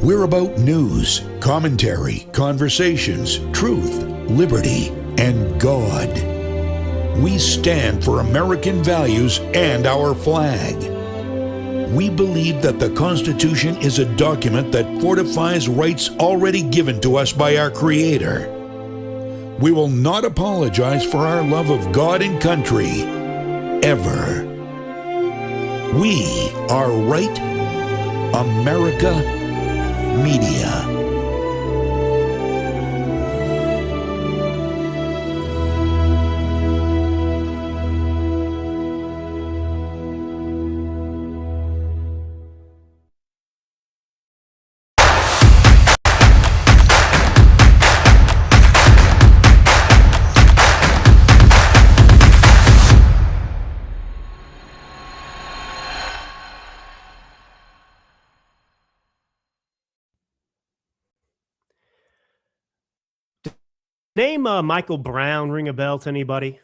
We're about news, commentary, conversations, truth, liberty, and God. We stand for American values and our flag. We believe that the Constitution is a document that fortifies rights already given to us by our Creator. We will not apologize for our love of God and country, ever. We are Right America Media. Name Michael Brown ring a bell to anybody?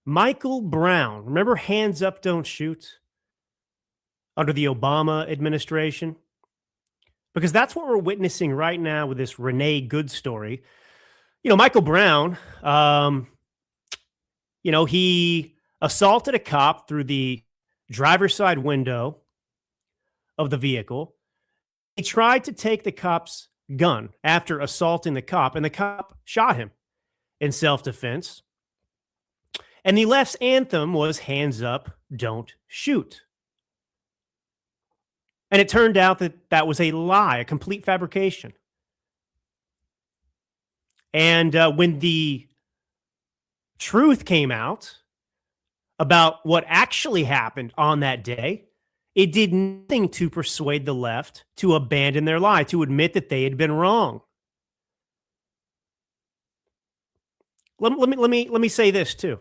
Michael Brown. Remember Hands Up, Don't Shoot? Under the Obama administration? Because that's what we're witnessing right now with this Renee Good story. You know, Michael Brown, he assaulted a cop through the driver's side window of the vehicle. He tried to take the cop's gun after assaulting the cop, and the cop shot him in self-defense. And the left's anthem was Hands Up, Don't Shoot. And it turned out that that was a lie, a complete fabrication. And when the truth came out about what actually happened on that day, it did nothing to persuade the left to abandon their lie, to admit that they had been wrong. Let me say this too.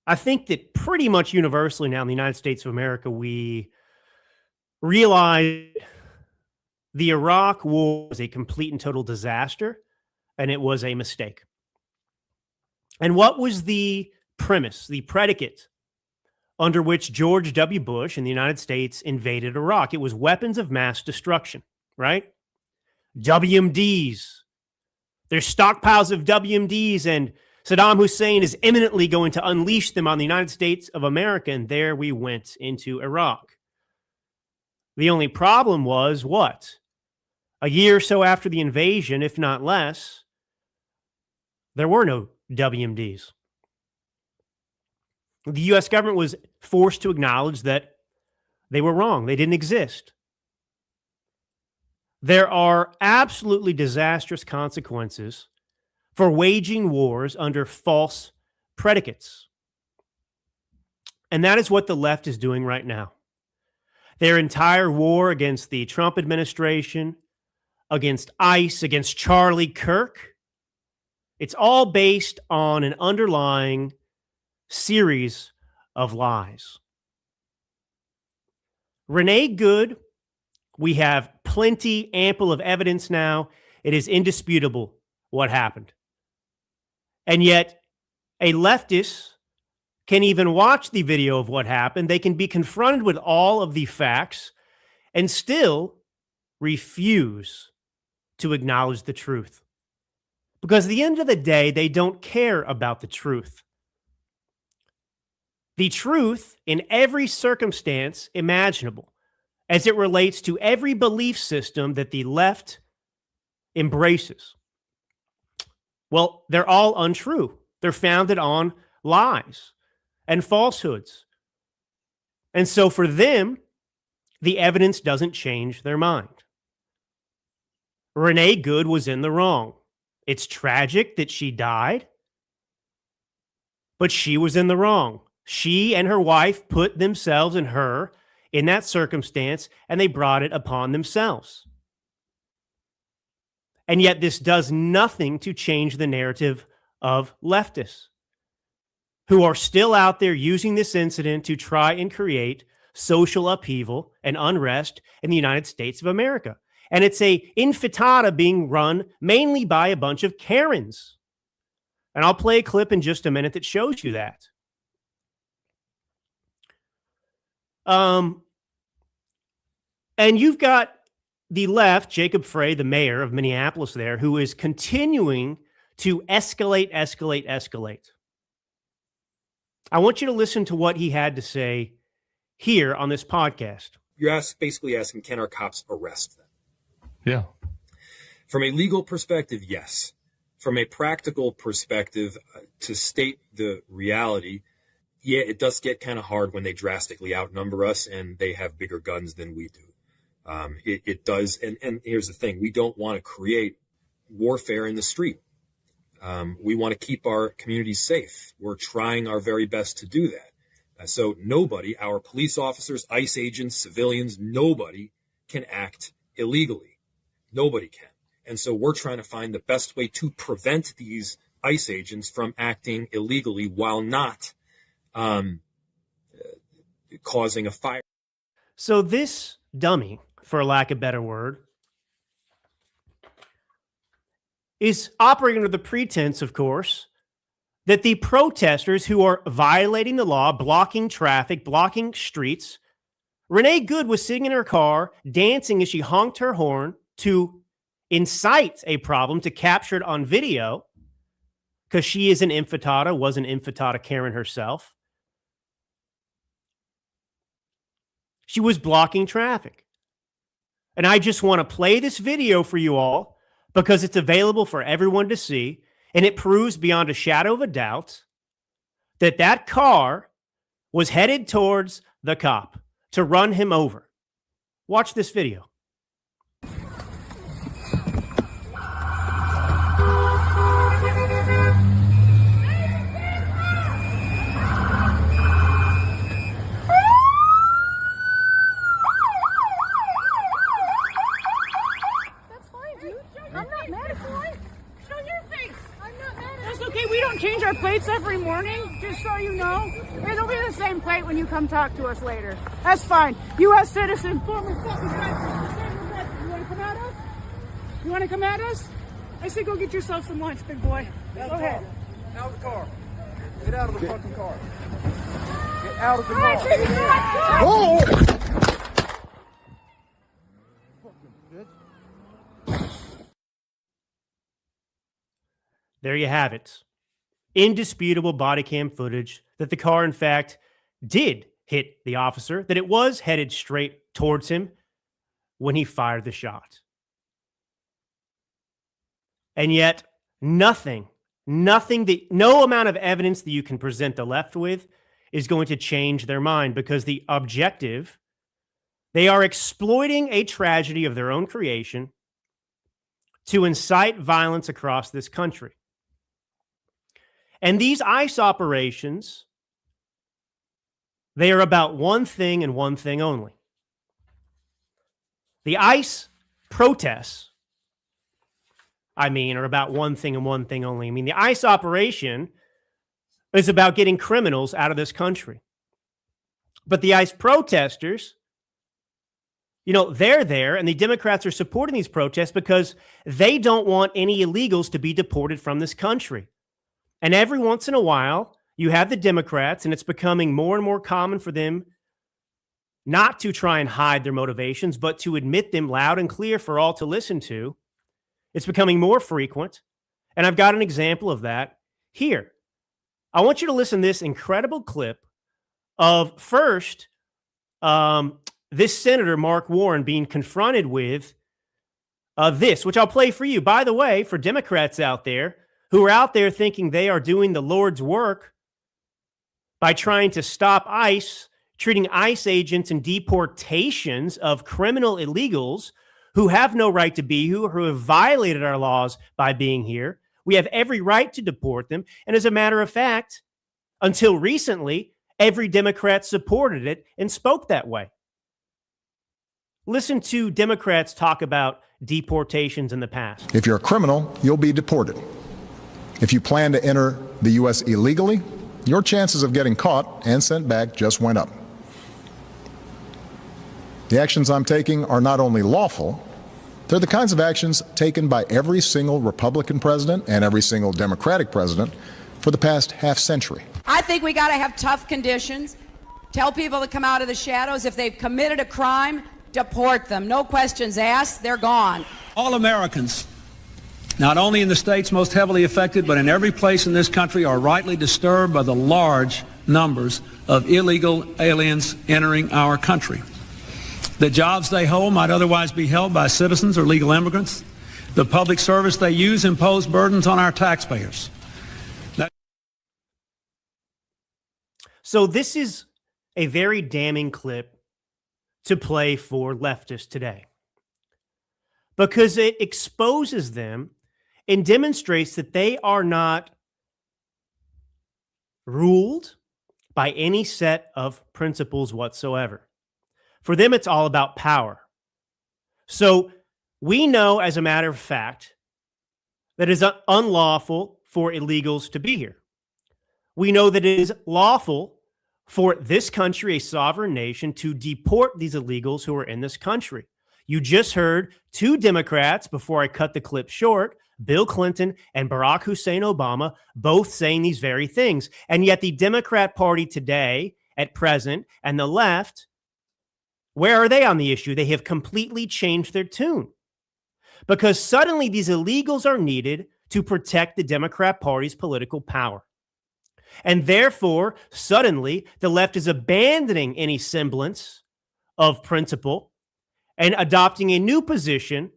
I think that pretty much universally now in the United States of America, we realize the Iraq War was a complete and total disaster, and it was a mistake. And what was the premise, the predicate under which George W. Bush and the United States invaded Iraq? It was weapons of mass destruction, right? WMDs. There's stockpiles of WMDs, and Saddam Hussein is imminently going to unleash them on the United States of America, and there we went into Iraq. The only problem was what? A year or so after the invasion, if not less, there were no WMDs. The U.S. government was forced to acknowledge that they were wrong. They didn't exist. There are absolutely disastrous consequences for waging wars under false predicates. And that is what the left is doing right now. Their entire war against the Trump administration, against ICE, against Charlie Kirk, it's all based on an underlying series of lies. Renee Good, we have plenty, ample of evidence now. It is indisputable what happened. And yet, a leftist can even watch the video of what happened. They can be confronted with all of the facts and still refuse to acknowledge the truth. Because at the end of the day, they don't care about the truth. The truth in every circumstance imaginable, as it relates to every belief system that the left embraces. Well, they're all untrue. They're founded on lies and falsehoods. And so for them, the evidence doesn't change their mind. Renee Good was in the wrong. It's tragic that she died, but she was in the wrong. She and her wife put themselves and her in that circumstance, and they brought it upon themselves. And yet this does nothing to change the narrative of leftists who are still out there using this incident to try and create social upheaval and unrest in the United States of America. And it's a intifada being run mainly by a bunch of Karens. And I'll play a clip in just a minute that shows you that. And you've got the left, Jacob Frey, the mayor of Minneapolis there, who is continuing to escalate. I want you to listen to what he had to say here on this podcast. You're basically asking, can our cops arrest them? Yeah. From a legal perspective, yes. From a practical perspective, to state the reality, yeah, it does get kind of hard when they drastically outnumber us and they have bigger guns than we do. It does. And here's the thing. We don't want to create warfare in the street. We want to keep our communities safe. We're trying our very best to do that. So nobody, our police officers, ICE agents, civilians, nobody can act illegally. Nobody can. And so we're trying to find the best way to prevent these ICE agents from acting illegally while not causing a fire. So this dummy, for lack of a better word, is operating under the pretense, of course, that the protesters who are violating the law, blocking traffic, blocking streets, Renee Good was sitting in her car, dancing as she honked her horn to incite a problem, to capture it on video, because she is an infatada, was an infatada Karen herself. She was blocking traffic. And I just want to play this video for you all because it's available for everyone to see. And it proves beyond a shadow of a doubt that that car was headed towards the cop to run him over. Watch this video. Change our plates every morning, just so you know. It'll be the same plate when you come talk to us later. That's fine. U.S. citizen, former fucking driver. You want to come at us? You want to come at us? I say go get yourself some lunch, big boy. Go ahead. Out of the car. Get out of the fucking car. Get out of the car. Oh! There you have it. Indisputable body cam footage that the car, in fact, did hit the officer, that it was headed straight towards him when he fired the shot. And yet, no amount of evidence that you can present the left with is going to change their mind, because the objective, they are exploiting a tragedy of their own creation to incite violence across this country. And these ICE operations, they are about one thing and one thing only. The ICE protests, are about one thing and one thing only. The ICE operation is about getting criminals out of this country. But the ICE protesters, they're there, and the Democrats are supporting these protests because they don't want any illegals to be deported from this country. And every once in a while, you have the Democrats, and it's becoming more and more common for them not to try and hide their motivations, but to admit them loud and clear for all to listen to. It's becoming more frequent. And I've got an example of that here. I want you to listen to this incredible clip of first, this Senator Mark Warren being confronted with this, which I'll play for you. By the way, for Democrats out there who are out there thinking they are doing the Lord's work by trying to stop ICE, treating ICE agents and deportations of criminal illegals who have no right to be here, who have violated our laws by being here. We have every right to deport them. And as a matter of fact, until recently, every Democrat supported it and spoke that way. Listen to Democrats talk about deportations in the past. If you're a criminal, you'll be deported. If you plan to enter the U.S. illegally, your chances of getting caught and sent back just went up. The actions I'm taking are not only lawful, they're the kinds of actions taken by every single Republican president and every single Democratic president for the past half century. I think we got to have tough conditions. Tell people to come out of the shadows. If they've committed a crime, Deport them. No questions asked. They're gone. All Americans, not only in the states most heavily affected, but in every place in this country, are rightly disturbed by the large numbers of illegal aliens entering our country. The jobs they hold might otherwise be held by citizens or legal immigrants. The public service they use impose burdens on our taxpayers. So this is a very damning clip to play for leftists today, because it exposes them and demonstrates that they are not ruled by any set of principles whatsoever. For them, it's all about power. So we know, as a matter of fact, that it is unlawful for illegals to be here. We know that it is lawful for this country, a sovereign nation, to deport these illegals who are in this country. You just heard two Democrats, before I cut the clip short, Bill Clinton and Barack Hussein Obama, both saying these very things. And yet the Democrat Party today, at present, and the left, where are they on the issue? They have completely changed their tune, because suddenly these illegals are needed to protect the Democrat Party's political power. And therefore, suddenly, the left is abandoning any semblance of principle and adopting a new position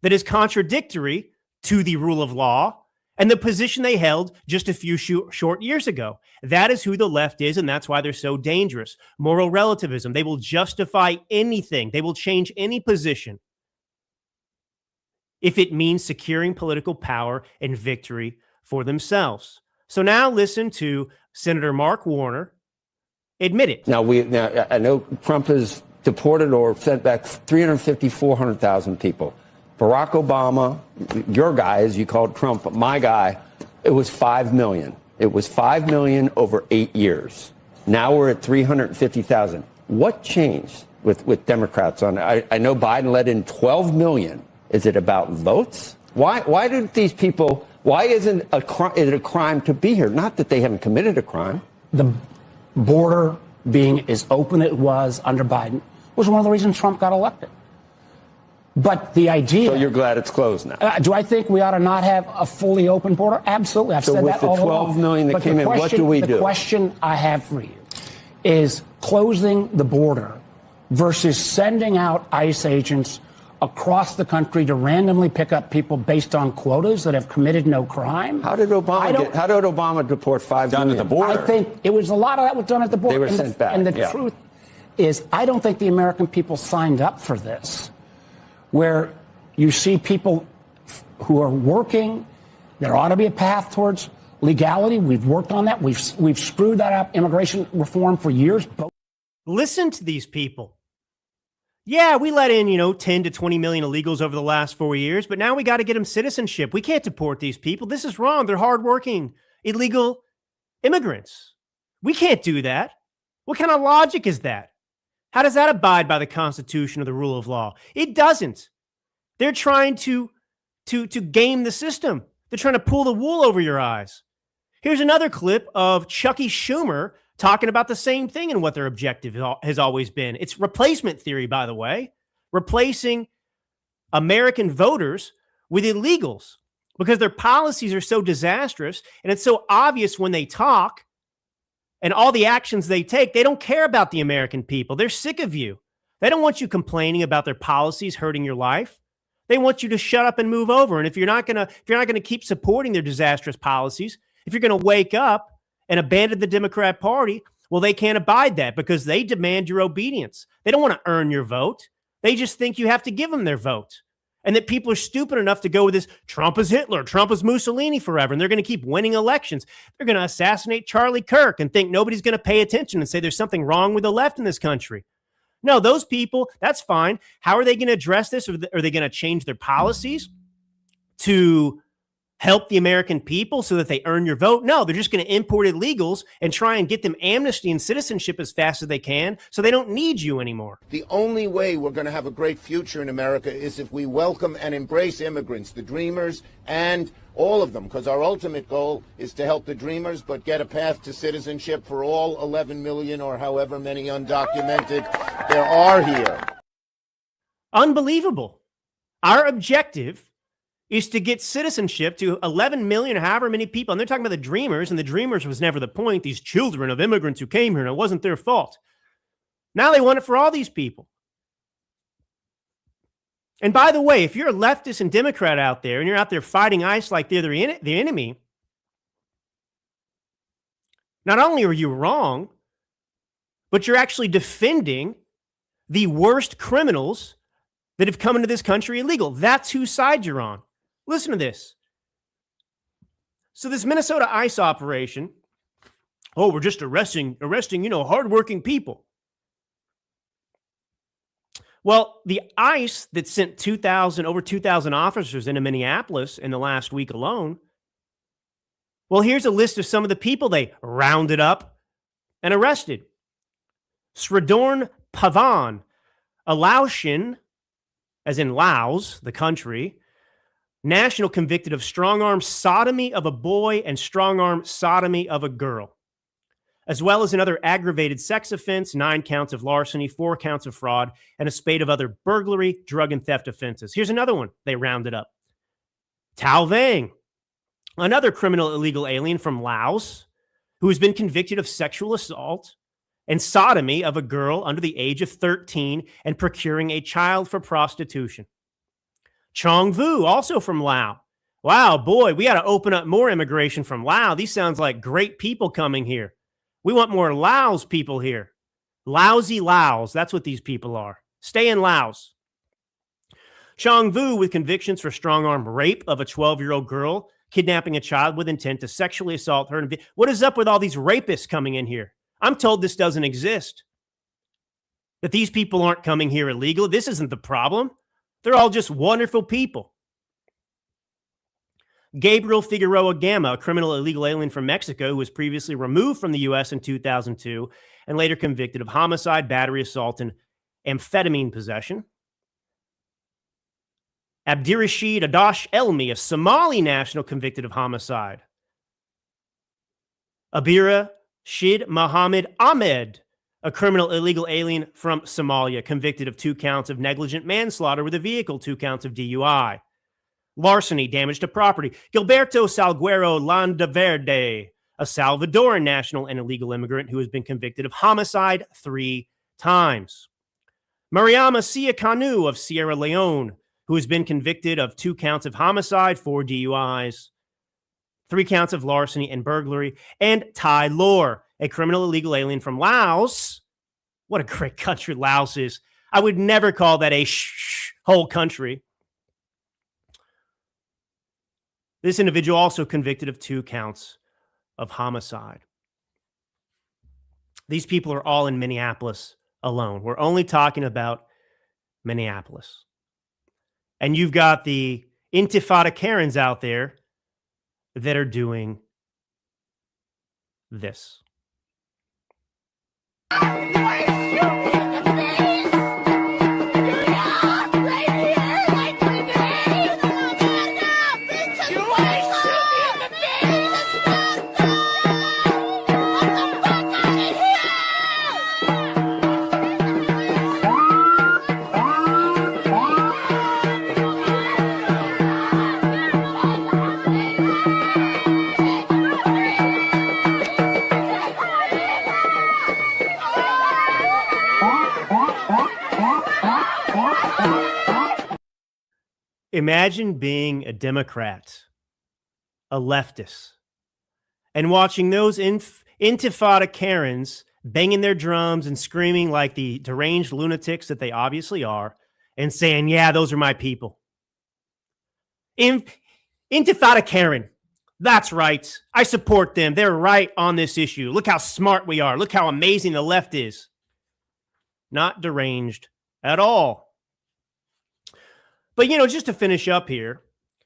that is contradictory to the rule of law and the position they held just a few short years ago. That is who the left is, and that's why they're so dangerous. Moral relativism. They will justify anything. They will change any position if it means securing political power and victory for themselves. So now listen to Senator Mark Warner admit it. Now, I know Trump has deported or sent back 350, 400,000 people. Barack Obama, your guy, as you called Trump, my guy, it was 5 million. It was 5 million over 8 years. Now we're at 350,000. What changed with Democrats on it? I know Biden let in 12 million. Is it about votes? Why didn't these people... Why isn't it a crime to be here? Not that they haven't committed a crime. The border being as open as it was under Biden was one of the reasons Trump got elected. But the idea... So you're glad it's closed now? Do I think we ought to not have a fully open border? Absolutely. I've said that all along. So with the 12 million that came in, what do we do? The question I have for you is closing the border versus sending out ICE agents across the country to randomly pick up people based on quotas that have committed no crime. How did Obama deport 5 million? Done at the border. I think it was a lot of that was done at the border. They were sent back. And the truth is, I don't think the American people signed up for this, where you see people who are working. There ought to be a path towards legality. We've worked on that. We've screwed that up. Immigration reform for years. Listen to these people. Yeah, we let in, 10 to 20 million illegals over the last 4 years, but now we got to get them citizenship. We can't deport these people. This is wrong. They're hardworking, illegal immigrants. We can't do that. What kind of logic is that? How does that abide by the Constitution or the rule of law? It doesn't. They're trying to game the system. They're trying to pull the wool over your eyes. Here's another clip of Chucky Schumer talking about the same thing and what their objective has always been. It's replacement theory, by the way, replacing American voters with illegals because their policies are so disastrous, and it's so obvious when they talk and all the actions they take. They don't care about the American people. They're sick of you. They don't want you complaining about their policies hurting your life. They want you to shut up and move over. And if you're not gonna keep supporting their disastrous policies, if you're going to wake up and abandon the Democrat Party, well, they can't abide that because they demand your obedience. They don't want to earn your vote. They just think you have to give them their vote. And that people are stupid enough to go with this, Trump is Hitler, Trump is Mussolini forever, and they're going to keep winning elections. They're going to assassinate Charlie Kirk and think nobody's going to pay attention and say there's something wrong with the left in this country. No, those people, that's fine. How are they going to address this? Are they going to change their policies to help the American people so that they earn your vote? No, they're just going to import illegals and try and get them amnesty and citizenship as fast as they can so they don't need you anymore. The only way we're going to have a great future in America is if we welcome and embrace immigrants, the dreamers and all of them, because our ultimate goal is to help the dreamers but get a path to citizenship for all 11 million or however many undocumented there are here. Unbelievable. Our objective is to get citizenship to 11 million or however many people. And they're talking about the Dreamers, and the Dreamers was never the point. These children of immigrants who came here, and it wasn't their fault. Now they want it for all these people. And by the way, if you're a leftist and Democrat out there, and you're out there fighting ICE like they're the enemy, not only are you wrong, but you're actually defending the worst criminals that have come into this country illegal. That's whose side you're on. Listen to this. So this Minnesota ICE operation, we're just arresting, hardworking people. Well, the ICE that sent over 2,000 officers into Minneapolis in the last week alone, well, here's a list of some of the people they rounded up and arrested. Sridorn Pavan, a Laotian, as in Laos, the country, national convicted of strong-arm sodomy of a boy and strong-arm sodomy of a girl, as well as another aggravated sex offense, 9 counts of larceny, 4 counts of fraud, and a spate of other burglary, drug, and theft offenses. Here's another one they rounded up. Tao Vang, another criminal illegal alien from Laos who has been convicted of sexual assault and sodomy of a girl under the age of 13 and procuring a child for prostitution. Chong Vu, also from Laos. Wow, boy, we got to open up more immigration from Laos. These sounds like great people coming here. We want more Laos people here. Lousy Laos, that's what these people are. Stay in Laos. Chong Vu with convictions for strong-arm rape of a 12-year-old girl, kidnapping a child with intent to sexually assault her. What is up with all these rapists coming in here? I'm told this doesn't exist. That these people aren't coming here illegally. This isn't the problem. They're all just wonderful people. Gabriel Figueroa Gama, a criminal illegal alien from Mexico who was previously removed from the U.S. in 2002 and later convicted of homicide, battery, assault, and amphetamine possession. Abdirashid Adash Elmi, a Somali national convicted of homicide. Abira Shid Mohammed Ahmed, a criminal illegal alien from Somalia, convicted of 2 counts of negligent manslaughter with a vehicle, 2 counts of DUI. Larceny, damage to property. Gilberto Salguero Landaverde, a Salvadoran national and illegal immigrant who has been convicted of homicide 3 times. Mariama Sia Kanu of Sierra Leone, who has been convicted of 2 counts of homicide, 4 DUIs, 3 counts of larceny and burglary. And Tai Lor, a criminal illegal alien from Laos. What a great country Laos is. I would never call that a whole country. This individual also convicted of 2 counts of homicide. These people are all in Minneapolis alone. We're only talking about Minneapolis. And you've got the Intifada Karens out there that are doing this. Imagine being a Democrat, a leftist, and watching those Intifada Karens banging their drums and screaming like the deranged lunatics that they obviously are, and saying, yeah, those are my people. Intifada Karen, that's right. I support them. They're right on this issue. Look how smart we are. Look how amazing the left is. Not deranged at all. But, just to finish up here,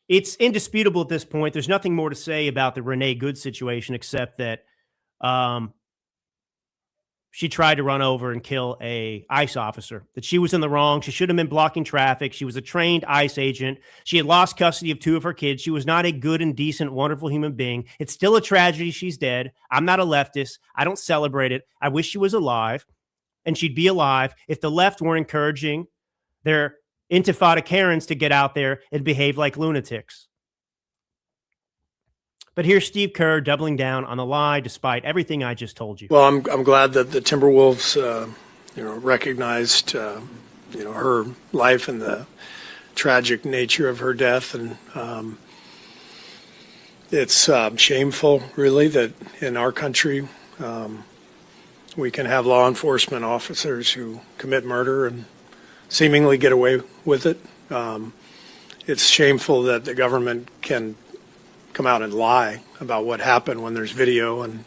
it's indisputable at this point. There's nothing more to say about the Renee Good situation except that she tried to run over and kill a ICE officer, that she was in the wrong. She should have been blocking traffic. She was a trained ICE agent. She had lost custody of 2 of her kids. She was not a good and decent, wonderful human being. It's still a tragedy she's dead. I'm not a leftist. I don't celebrate it. I wish she was alive, and she'd be alive if the left weren't encouraging their Intifada Karens to get out there and behave like lunatics. But here's Steve Kerr doubling down on the lie despite everything I just told you. Well, I'm glad that the Timberwolves, recognized, her life and the tragic nature of her death. And it's shameful, really, that in our country we can have law enforcement officers who commit murder and seemingly get away with it. It's shameful that the government can come out and lie about what happened when there's video, and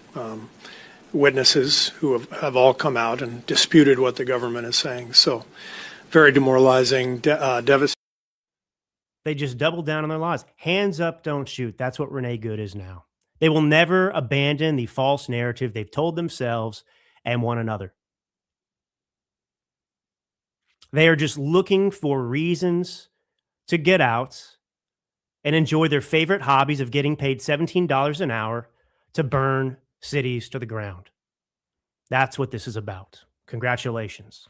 witnesses who have all come out and disputed what the government is saying. So very demoralizing, devastating. They just doubled down on their lies. Hands up, don't shoot. That's what Renee Good is now. They will never abandon the false narrative they've told themselves and one another. They are just looking for reasons to get out and enjoy their favorite hobbies of getting paid $17 an hour to burn cities to the ground. That's what this is about. Congratulations.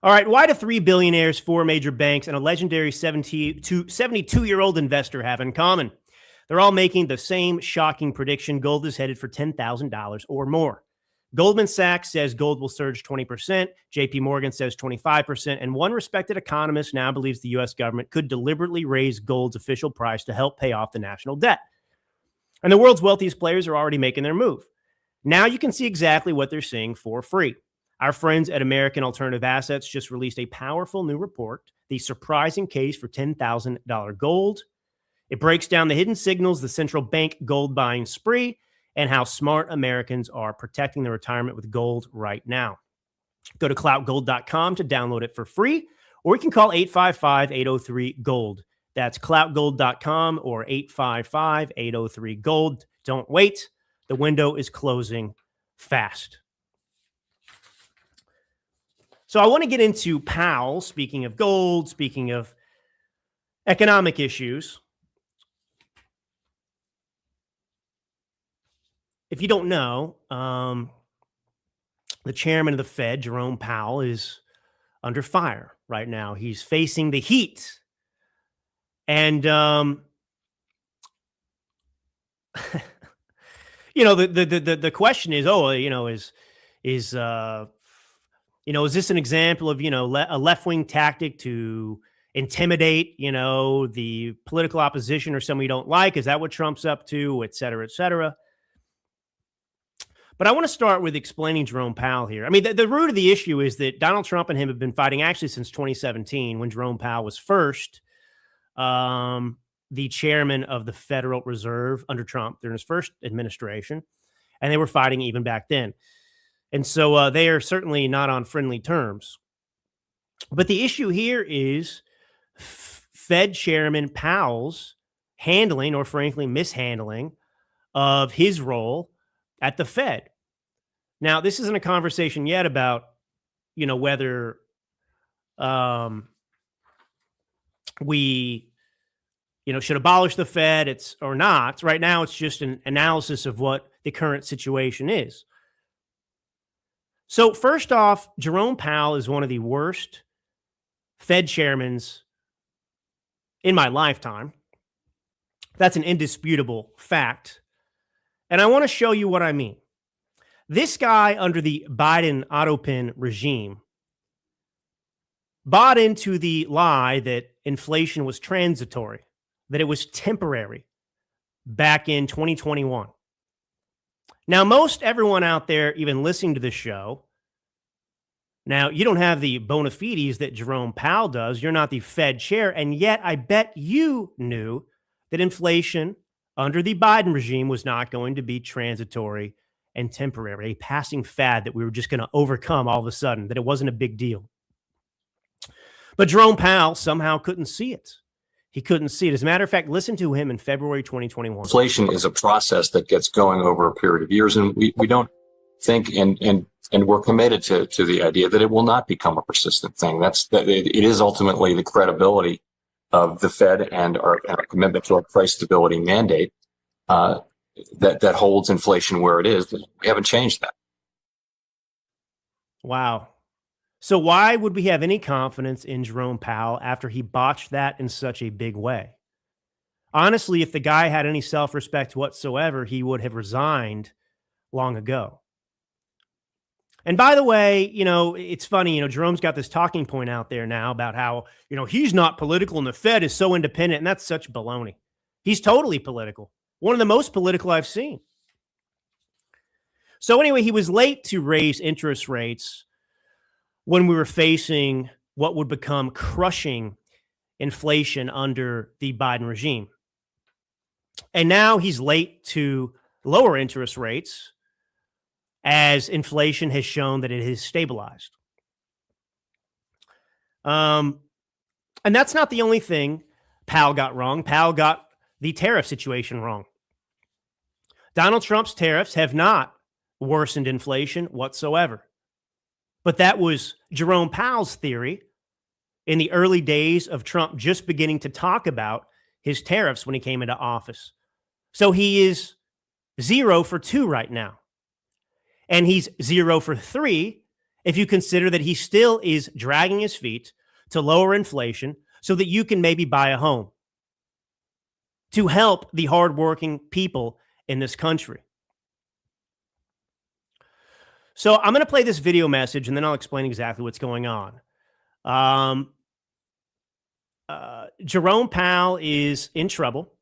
All right, why do 3 billionaires, 4 major banks, and a legendary 72-year-old investor have in common? They're all making the same shocking prediction: gold is headed for $10,000 or more. Goldman Sachs says gold will surge 20%, JP Morgan says 25%, and one respected economist now believes the U.S. government could deliberately raise gold's official price to help pay off the national debt. And the world's wealthiest players are already making their move. Now you can see exactly what they're seeing for free. Our friends at American Alternative Assets just released a powerful new report, The Surprising Case for $10,000 Gold. It breaks down the hidden signals, the central bank gold buying spree, and how smart Americans are protecting their retirement with gold right now. Go to cloutgold.com to download it for free, or you can call 855-803-GOLD. That's cloutgold.com or 855-803-GOLD. Don't wait. The window is closing fast. So I want to get into Powell, speaking of gold, speaking of economic issues. If you don't know, the chairman of the Fed, Jerome Powell, is under fire right now. He's facing the heat. And, the question is, is this an example of, a left-wing tactic to intimidate, the political opposition or someone you don't like? Is that what Trump's up to, et cetera, et cetera? But I want to start with explaining Jerome Powell here. I mean, the root of the issue is that Donald Trump and him have been fighting actually since 2017, when Jerome Powell was first the chairman of the Federal Reserve under Trump during his first administration. And they were fighting even back then. And so they are certainly not on friendly terms. But the issue here is Fed Chairman Powell's handling, or frankly mishandling, of his role at the Fed. Now, this isn't a conversation yet about, whether we, should abolish the Fed or not. Right now, it's just an analysis of what the current situation is. So first off, Jerome Powell is one of the worst Fed chairmen in my lifetime. That's an indisputable fact. And I want to show you what I mean. This guy under the Biden autopin regime bought into the lie that inflation was transitory, that it was temporary back in 2021. Now, most everyone out there, even listening to this show, now you don't have the bona fides that Jerome Powell does. You're not the Fed chair. And yet I bet you knew that inflation under the Biden regime was not going to be transitory and temporary, a passing fad that we were just going to overcome all of a sudden, that it wasn't a big deal. But Jerome Powell somehow couldn't see it. He couldn't see it. As a matter of fact, listen to him in February 2021. Inflation is a process that gets going over a period of years, and we don't think and we're committed to the idea that it will not become a persistent thing. It is ultimately the credibility of the Fed and our commitment to our price stability mandate that holds inflation where it is. We haven't changed that. Wow. So why would we have any confidence in Jerome Powell after he botched that in such a big way? Honestly, if the guy had any self-respect whatsoever, he would have resigned long ago. And by the way, it's funny, Jerome's got this talking point out there now about how, he's not political and the Fed is so independent. And that's such baloney. He's totally political. One of the most political I've seen. So anyway, he was late to raise interest rates when we were facing what would become crushing inflation under the Biden regime. And now he's late to lower interest rates as inflation has shown that it has stabilized. And that's not the only thing Powell got wrong. Powell got the tariff situation wrong. Donald Trump's tariffs have not worsened inflation whatsoever. But that was Jerome Powell's theory in the early days of Trump just beginning to talk about his tariffs when he came into office. So he is 0 for 2 right now. And he's 0 for 3 if you consider that he still is dragging his feet to lower inflation so that you can maybe buy a home to help the hardworking people in this country. So I'm going to play this video message and then I'll explain exactly what's going on. Jerome Powell is in trouble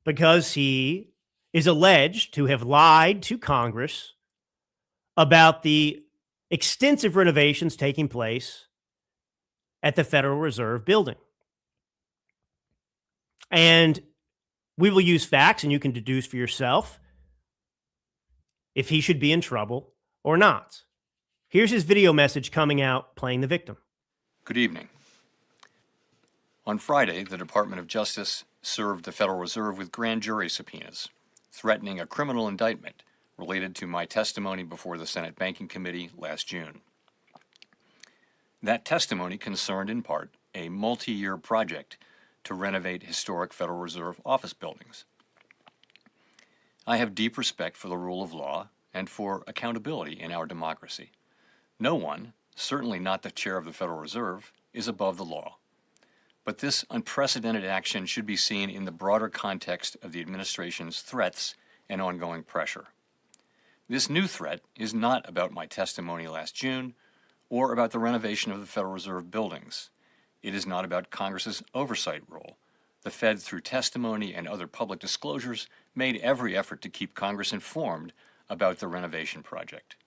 because he is alleged to have lied to Congress about the extensive renovations taking place at the Federal Reserve building. And we will use facts and you can deduce for yourself if he should be in trouble or not. Here's his video message coming out playing the victim. Good evening. On Friday, the Department of Justice served the Federal Reserve with grand jury subpoenas, threatening a criminal indictment related to my testimony before the Senate Banking Committee last June. That testimony concerned in part a multi-year project to renovate historic Federal Reserve office buildings. I have deep respect for the rule of law and for accountability in our democracy. No one, certainly not the chair of the Federal Reserve, is above the law. But this unprecedented action should be seen in the broader context of the administration's threats and ongoing pressure. This new threat is not about my testimony last June or about the renovation of the Federal Reserve buildings. It is not about Congress's oversight role. The Fed, through testimony and other public disclosures, made every effort to keep Congress informed about the renovation project.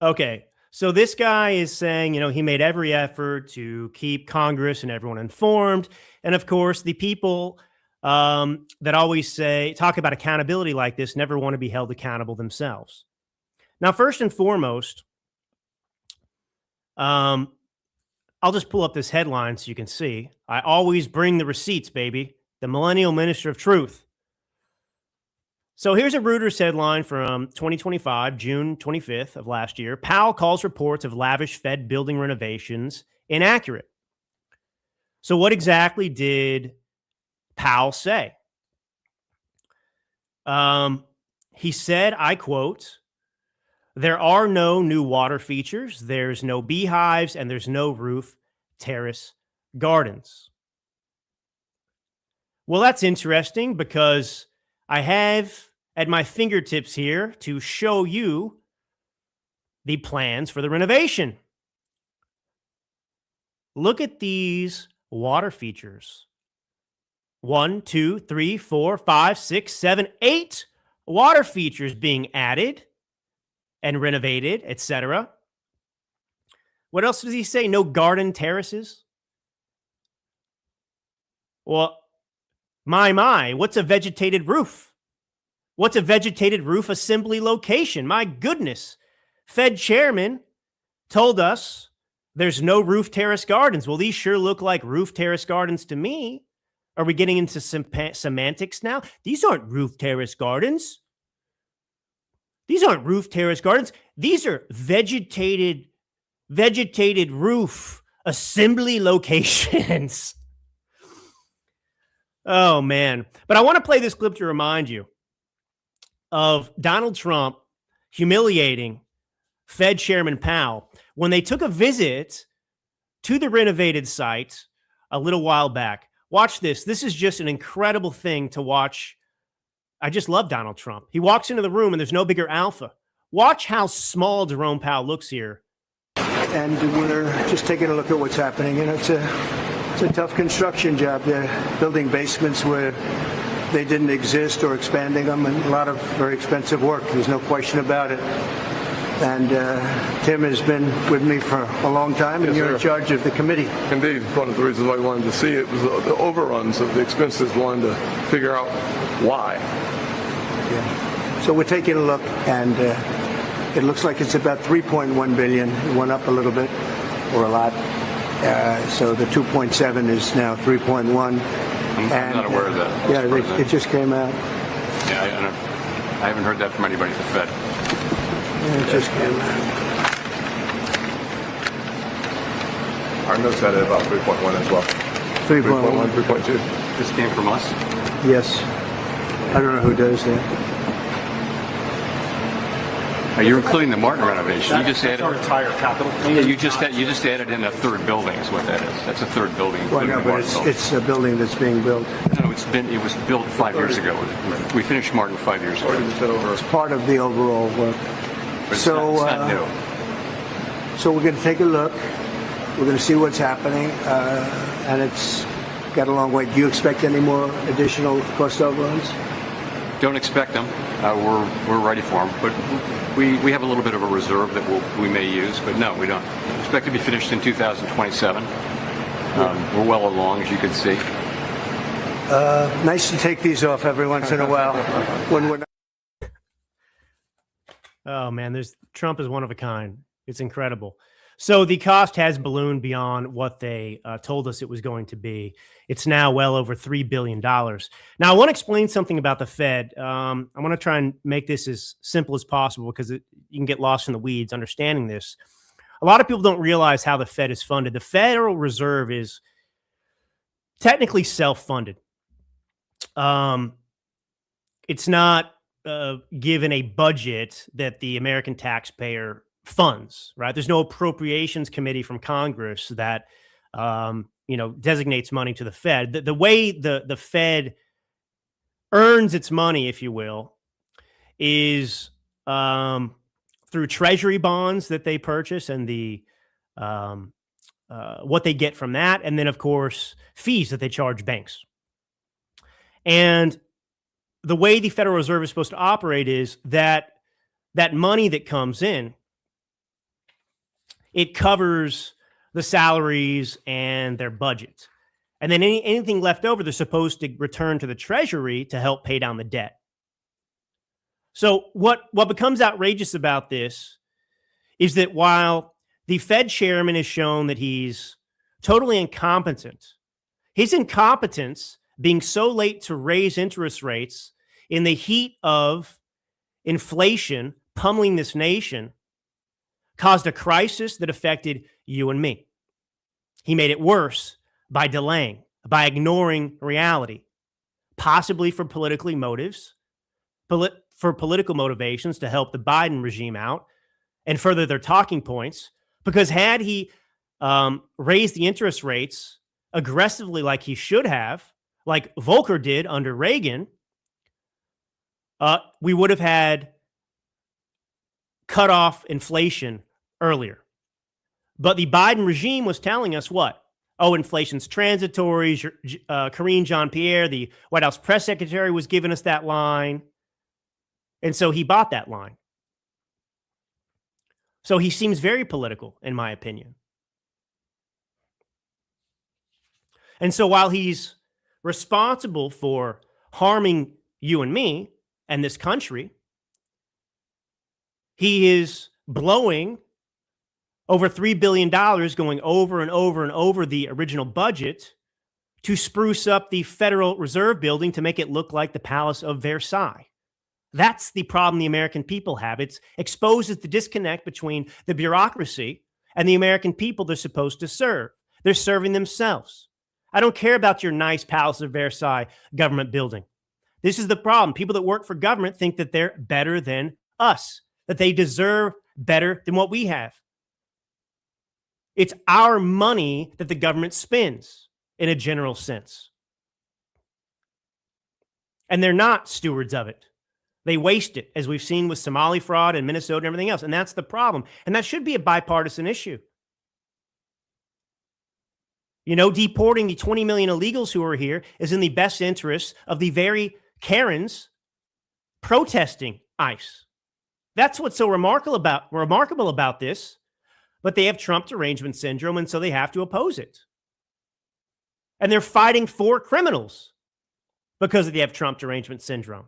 Okay. So this guy is saying, he made every effort to keep Congress and everyone informed. And of course, the people that always talk about accountability like this never want to be held accountable themselves. Now, first and foremost, I'll just pull up this headline so you can see. I always bring the receipts, baby. The Millennial Minister of Truth. So here's a Reuters headline from 2025, June 25th of last year. Powell calls reports of lavish Fed building renovations inaccurate. So what exactly did Powell say? He said, I quote, "There are no new water features, there's no beehives, and there's no roof terrace gardens." Well, that's interesting because I have at my fingertips here to show you the plans for the renovation. Look at these water features. 1, 2, 3, 4, 5, 6, 7, 8 water features being added and renovated, etc. What else does he say? No garden terraces? Well, my, what's a vegetated roof? What's a vegetated roof assembly location? My goodness. Fed chairman told us there's no roof terrace gardens. Well, these sure look like roof terrace gardens to me. Are we getting into some semantics now? These aren't roof terrace gardens. These aren't roof terrace gardens. These are vegetated roof assembly locations. Oh, man. But I want to play this clip to remind you of Donald Trump humiliating Fed Chairman Powell when they took a visit to the renovated site a little while back. Watch this. This is just an incredible thing to watch. I just love Donald Trump. He walks into the room and there's no bigger alpha. Watch how small Jerome Powell looks here. And we're just taking a look at what's happening. You know, it's a tough construction job. They're building basements where they didn't exist or expanding them, and a lot of very expensive work. There's no question about it. And Tim has been with me for a long time, and you're in charge of the committee. Indeed. One of the reasons I wanted to see it was the overruns of the expenses, wanted to figure out why. Yeah. So we're taking a look, and it looks like it's about $3.1 billion. It went up a little bit, or a lot. So the 2.7 is now 3.1. I'm not aware of that. Yeah, it just came out. Yeah, I haven't heard that from anybody at the Fed. Yeah, it just came out. Our notes had it about 3.1 as well. 3.1. 3.2. This came from us? Yes. I don't know who does that. You're including the Martin renovation. You just added our entire capital. Yeah, you just added in a third building. Is what that is. That's a third building. Well, no, but it's a building that's being built. No, it was built 5 years ago. We finished Martin 5 years ago. It's part of the overall work. But it's not new. So we're going to take a look. We're going to see what's happening, and it's got a long way. Do you expect any more additional cost overruns? Don't expect them. We're ready for them, but we have a little bit of a reserve that we may use, but no, we don't. Expect to be finished in 2027. We're well along, as you can see. Nice to take these off every once in a while. When we're not. Oh man, Trump is one of a kind. It's incredible. So the cost has ballooned beyond what they told us it was going to be. It's now well over $3 billion. Now, I want to explain something about the Fed. I want to try and make this as simple as possible because you can get lost in the weeds understanding this. A lot of people don't realize how the Fed is funded. The Federal Reserve is technically self-funded. It's not given a budget that the American taxpayer funds, right? There's no appropriations committee from Congress that, designates money to the Fed. The way the Fed earns its money, if you will, is through treasury bonds that they purchase and the what they get from that. And then, of course, fees that they charge banks. And the way the Federal Reserve is supposed to operate is that money that comes in, it covers the salaries and their budget. And then anything left over, they're supposed to return to the Treasury to help pay down the debt. So what becomes outrageous about this is that while the Fed chairman has shown that he's totally incompetent, his incompetence being so late to raise interest rates in the heat of inflation pummeling this nation caused a crisis that affected you and me. He made it worse by delaying, by ignoring reality, possibly for political motivations to help the Biden regime out and further their talking points. Because had he raised the interest rates aggressively like he should have, like Volcker did under Reagan, we would have had cut off inflation earlier. But the Biden regime was telling us what? Oh, inflation's transitory. Karine Jean-Pierre, the White House press secretary, was giving us that line. And so he bought that line. So he seems very political, in my opinion. And so while he's responsible for harming you and me and this country, he is blowing over $3 billion, going over and over and over the original budget to spruce up the Federal Reserve building to make it look like the Palace of Versailles. That's the problem the American people have. It exposes the disconnect between the bureaucracy and the American people they're supposed to serve. They're serving themselves. I don't care about your nice Palace of Versailles government building. This is the problem. People that work for government think that they're better than us, that they deserve better than what we have. It's our money that the government spends in a general sense. And they're not stewards of it. They waste it, as we've seen with Somali fraud and Minnesota and everything else. And that's the problem. And that should be a bipartisan issue. You know, deporting the 20 million illegals who are here is in the best interests of the very Karens protesting ICE. That's what's so remarkable about this. But they have Trump derangement syndrome, and so they have to oppose it. And they're fighting for criminals because they have Trump derangement syndrome.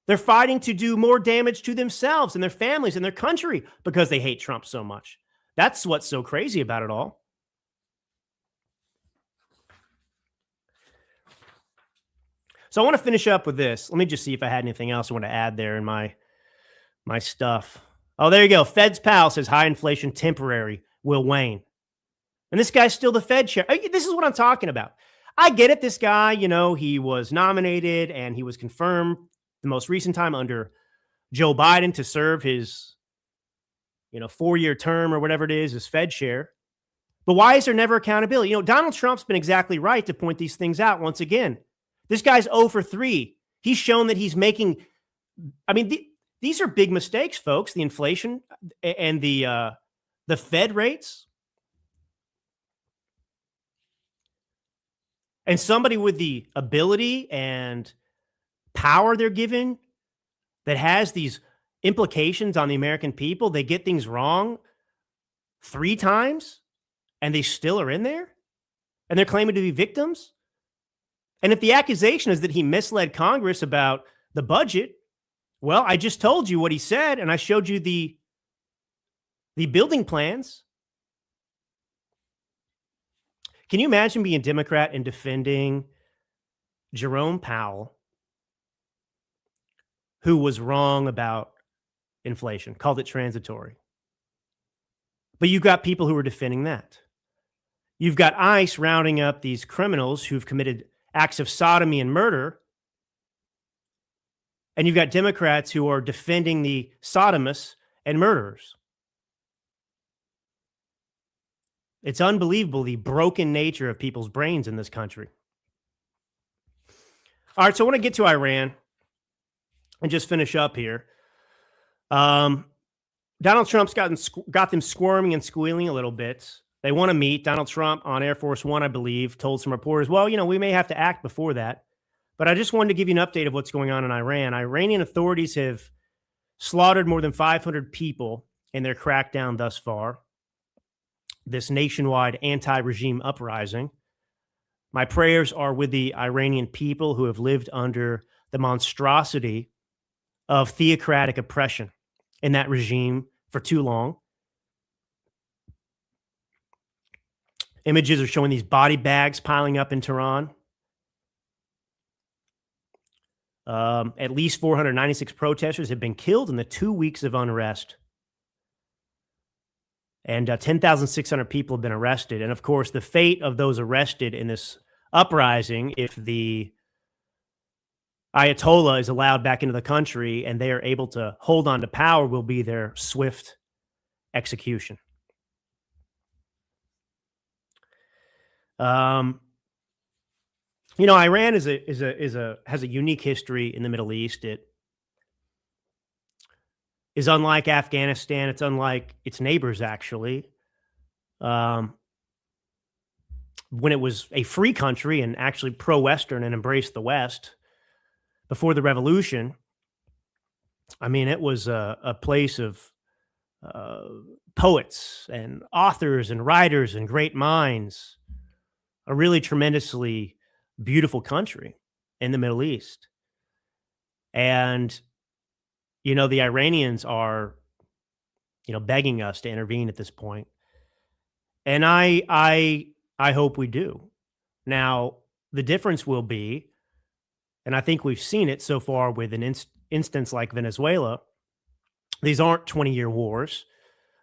They're fighting to do more damage to themselves and their families and their country because they hate Trump so much. That's what's so crazy about it all. So I want to finish up with this. Let me just see if I had anything else I want to add there in my stuff. Oh, there you go. Fed's pal says high inflation temporary will wane. And this guy's still the Fed chair. This is what I'm talking about. I get it. This guy, you know, he was nominated and he was confirmed the most recent time under Joe Biden to serve his, 4-year term or whatever it is, as Fed chair. But why is there never accountability? You know, Donald Trump's been exactly right to point these things out once again. This guy's 0 for 3. He's shown that he's making, these are big mistakes, folks. The inflation and the Fed rates. And somebody with the ability and power they're given that has these implications on the American people, they get things wrong 3 times and they still are in there and they're claiming to be victims. And if the accusation is that he misled Congress about the budget, well, I just told you what he said, and I showed you the building plans. Can you imagine being a Democrat and defending Jerome Powell, who was wrong about inflation, called it transitory? But you've got people who are defending that. You've got ICE rounding up these criminals who've committed acts of sodomy and murder. And you've got Democrats who are defending the sodomists and murderers. It's unbelievable, the broken nature of people's brains in this country. All right, so I want to get to Iran and just finish up here. Donald Trump's got them squirming and squealing a little bit. They want to meet. Donald Trump on Air Force One, I believe, told some reporters, well, we may have to act before that. But I just wanted to give you an update of what's going on in Iran. Iranian authorities have slaughtered more than 500 people in their crackdown thus far, this nationwide anti-regime uprising. My prayers are with the Iranian people who have lived under the monstrosity of theocratic oppression in that regime for too long. Images are showing these body bags piling up in Tehran. At least 496 protesters have been killed in the 2 weeks of unrest. And 10,600 people have been arrested. And of course, the fate of those arrested in this uprising, if the Ayatollah is allowed back into the country and they are able to hold on to power, will be their swift execution. Iran has a unique history in the Middle East. It is unlike Afghanistan. It's unlike its neighbors, actually. When it was a free country and actually pro-Western and embraced the West before the revolution, it was a place of poets and authors and writers and great minds. A really tremendously beautiful country in the Middle East. And, the Iranians are, begging us to intervene at this point. And I hope we do. Now, the difference will be, and I think we've seen it so far with an instance like Venezuela, these aren't 20-year wars.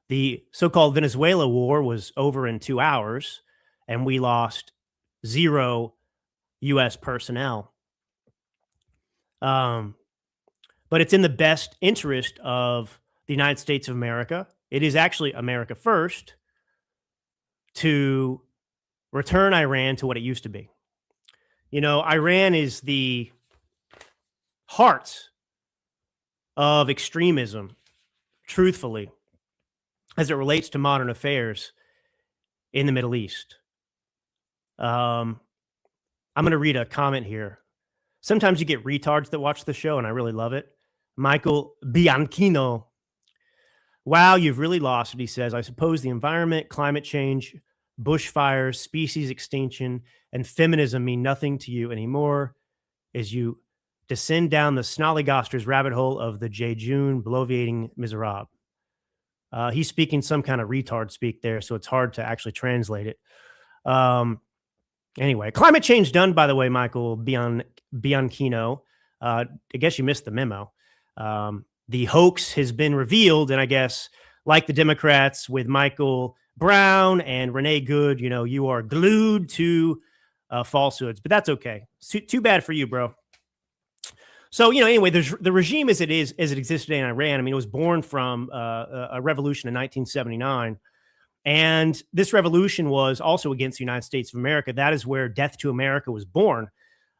The so-called Venezuela war was over in 2 hours, and we lost 0 U.S. personnel. But it's in the best interest of the United States of America, it is actually America first, to return Iran to what it used to be. You know, Iran is the heart of extremism, truthfully, as it relates to modern affairs in the Middle East. I'm going to read a comment here. Sometimes you get retards that watch the show, and I really love it. Michael Bianchino. Wow, you've really lost it, he says. I suppose the environment, climate change, bushfires, species extinction, and feminism mean nothing to you anymore as you descend down the snollygoster's rabbit hole of the Jejun bloviating miserable. He's speaking some kind of retard speak there, so it's hard to actually translate it. Anyway, climate change done, by the way, Michael Bianchino. I guess you missed the memo. The hoax has been revealed, and I guess, like the Democrats with Michael Brown and Renee Good, you know, you are glued to falsehoods, but that's okay. Too bad for you, bro. So, you know, anyway, the regime as it existed in Iran, I mean, it was born from a revolution in 1979. And this revolution was also against the United States of America. That is where Death to America was born.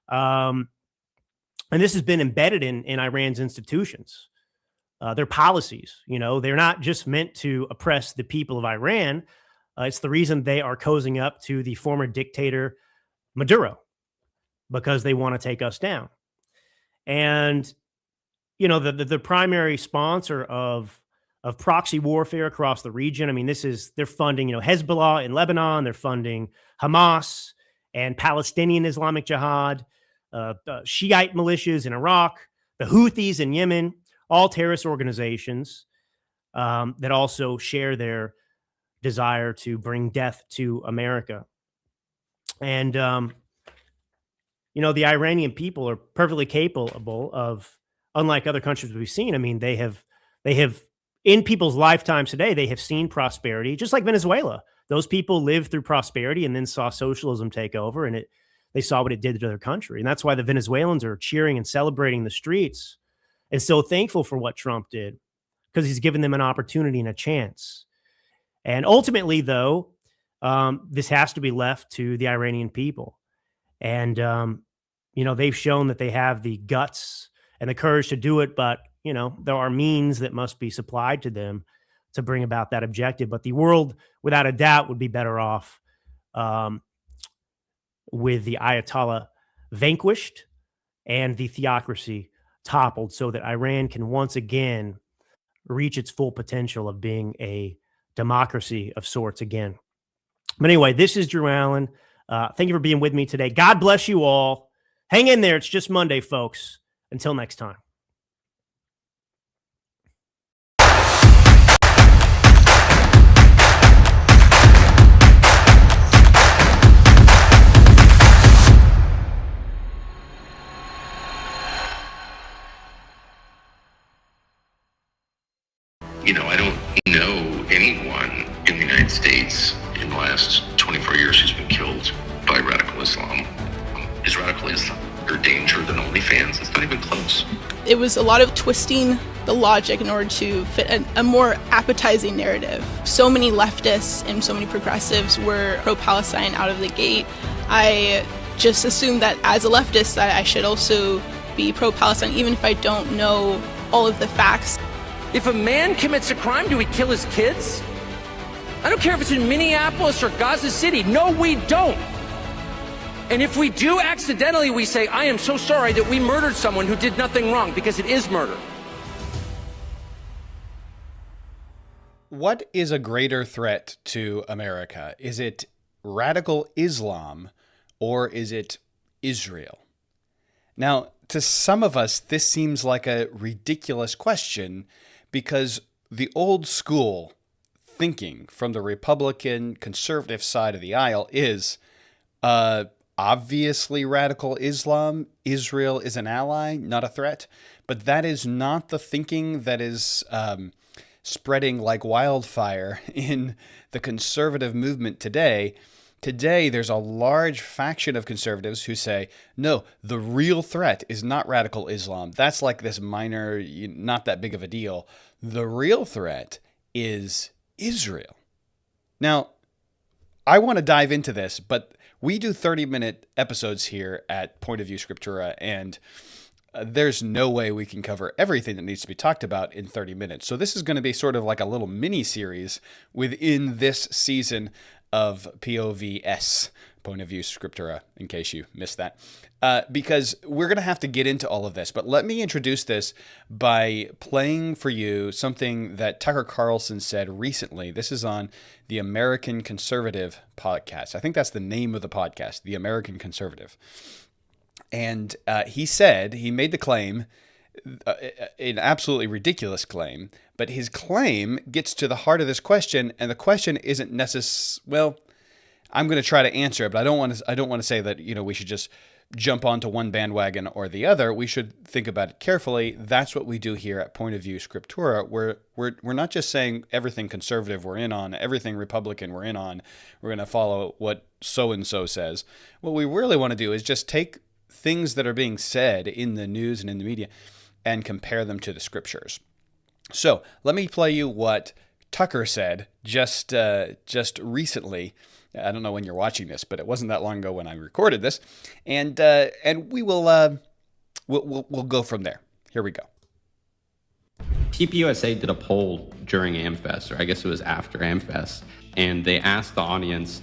And this has been embedded in Iran's institutions, their policies. You know, they're not just meant to oppress the people of Iran. It's the reason they are cozying up to the former dictator Maduro, because they want to take us down. And, you know, the primary sponsor of proxy warfare across the region, I mean, they're funding, you know, Hezbollah in Lebanon, they're funding Hamas and Palestinian Islamic Jihad, Shiite militias in Iraq, the Houthis in Yemen, all terrorist organizations that also share their desire to bring death to America. And, you know, the Iranian people are perfectly capable of, unlike other countries we've seen, I mean, they have in people's lifetimes today, they have seen prosperity, just like Venezuela. Those people lived through prosperity and then saw socialism take over, and they saw what it did to their country. And that's why the Venezuelans are cheering and celebrating the streets and so thankful for what Trump did, because he's given them an opportunity and a chance. And ultimately, though, this has to be left to the Iranian people. And, you know, they've shown that they have the guts and the courage to do it, but, you know, there are means that must be supplied to them to bring about that objective. But the world, without a doubt, would be better off with the Ayatollah vanquished and the theocracy toppled, so that Iran can once again reach its full potential of being a democracy of sorts again. But anyway, this is Drew Allen. Thank you for being with me today. God bless you all. Hang in there. It's just Monday, folks. Until next time. You know, I don't know anyone in the United States in the last 24 years who's been killed by radical Islam. Is radical Islam a danger than OnlyFans? It's not even close. It was a lot of twisting the logic in order to fit a more appetizing narrative. So many leftists and so many progressives were pro-Palestine out of the gate. I just assumed that as a leftist that I should also be pro-Palestine, even if I don't know all of the facts. If a man commits a crime, do we kill his kids? I don't care if it's in Minneapolis or Gaza City. No, we don't. And if we do accidentally, we say, I am so sorry that we murdered someone who did nothing wrong, because it is murder. What is a greater threat to America? Is it radical Islam or is it Israel? Now, to some of us, this seems like a ridiculous question, because the old school thinking from the Republican conservative side of the aisle is obviously radical Islam. Israel is an ally, not a threat. But that is not the thinking that is spreading like wildfire in the conservative movement today. Today, there's a large faction of conservatives who say, no, the real threat is not radical Islam. That's like this minor, not that big of a deal. The real threat is Israel. Now, I want to dive into this, but we do 30-minute episodes here at Point of View Scriptura, and there's no way we can cover everything that needs to be talked about in 30 minutes. So this is going to be sort of like a little mini-series within this season of POVS, Point of View Scriptura, in case you missed that, because we're going to have to get into all of this. But let me introduce this by playing for you something that Tucker Carlson said recently. This is on the American Conservative podcast. I think that's the name of the podcast, the American Conservative. And he made the claim, an absolutely ridiculous claim, but his claim gets to the heart of this question, and the question isn't well, I'm going to try to answer it, but I don't want to say that, we should just jump onto one bandwagon or the other. We should think about it carefully. That's what we do here at Point of View Scriptura. We're not just saying everything conservative we're in on, everything Republican we're in on, we're going to follow what so-and-so says. What we really want to do is just take things that are being said in the news and in the media and compare them to the scriptures. So let me play you what Tucker said just recently. I don't know when you're watching this, but it wasn't that long ago when I recorded this, and we will we'll go from there. Here we go. PPUSA did a poll during AmFest, or I guess it was after AmFest, and they asked the audience,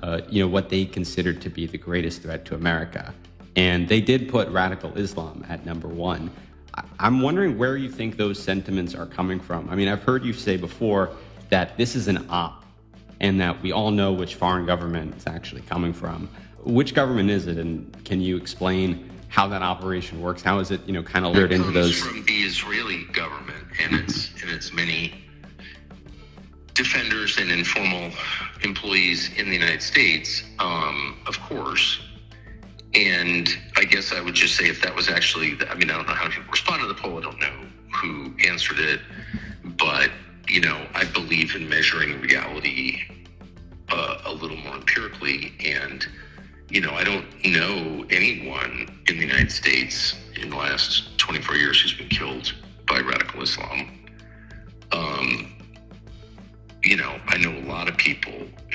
what they considered to be the greatest threat to America. And they did put radical Islam at number one. I'm wondering where you think those sentiments are coming from. I mean, I've heard you say before that this is an op and that we all know which foreign government it's actually coming from. Which government is it, and can you explain how that operation works? How is it, kind of lured into those? It comes from the Israeli government and its many defenders and informal employees in the United States, of course. And I guess I would just say if that was actually, I don't know how many people responded to the poll. I don't know who answered it. But, I believe in measuring reality a little more empirically. And, I don't know anyone in the United States in the last 24 years who's been killed by radical Islam. I know a lot of people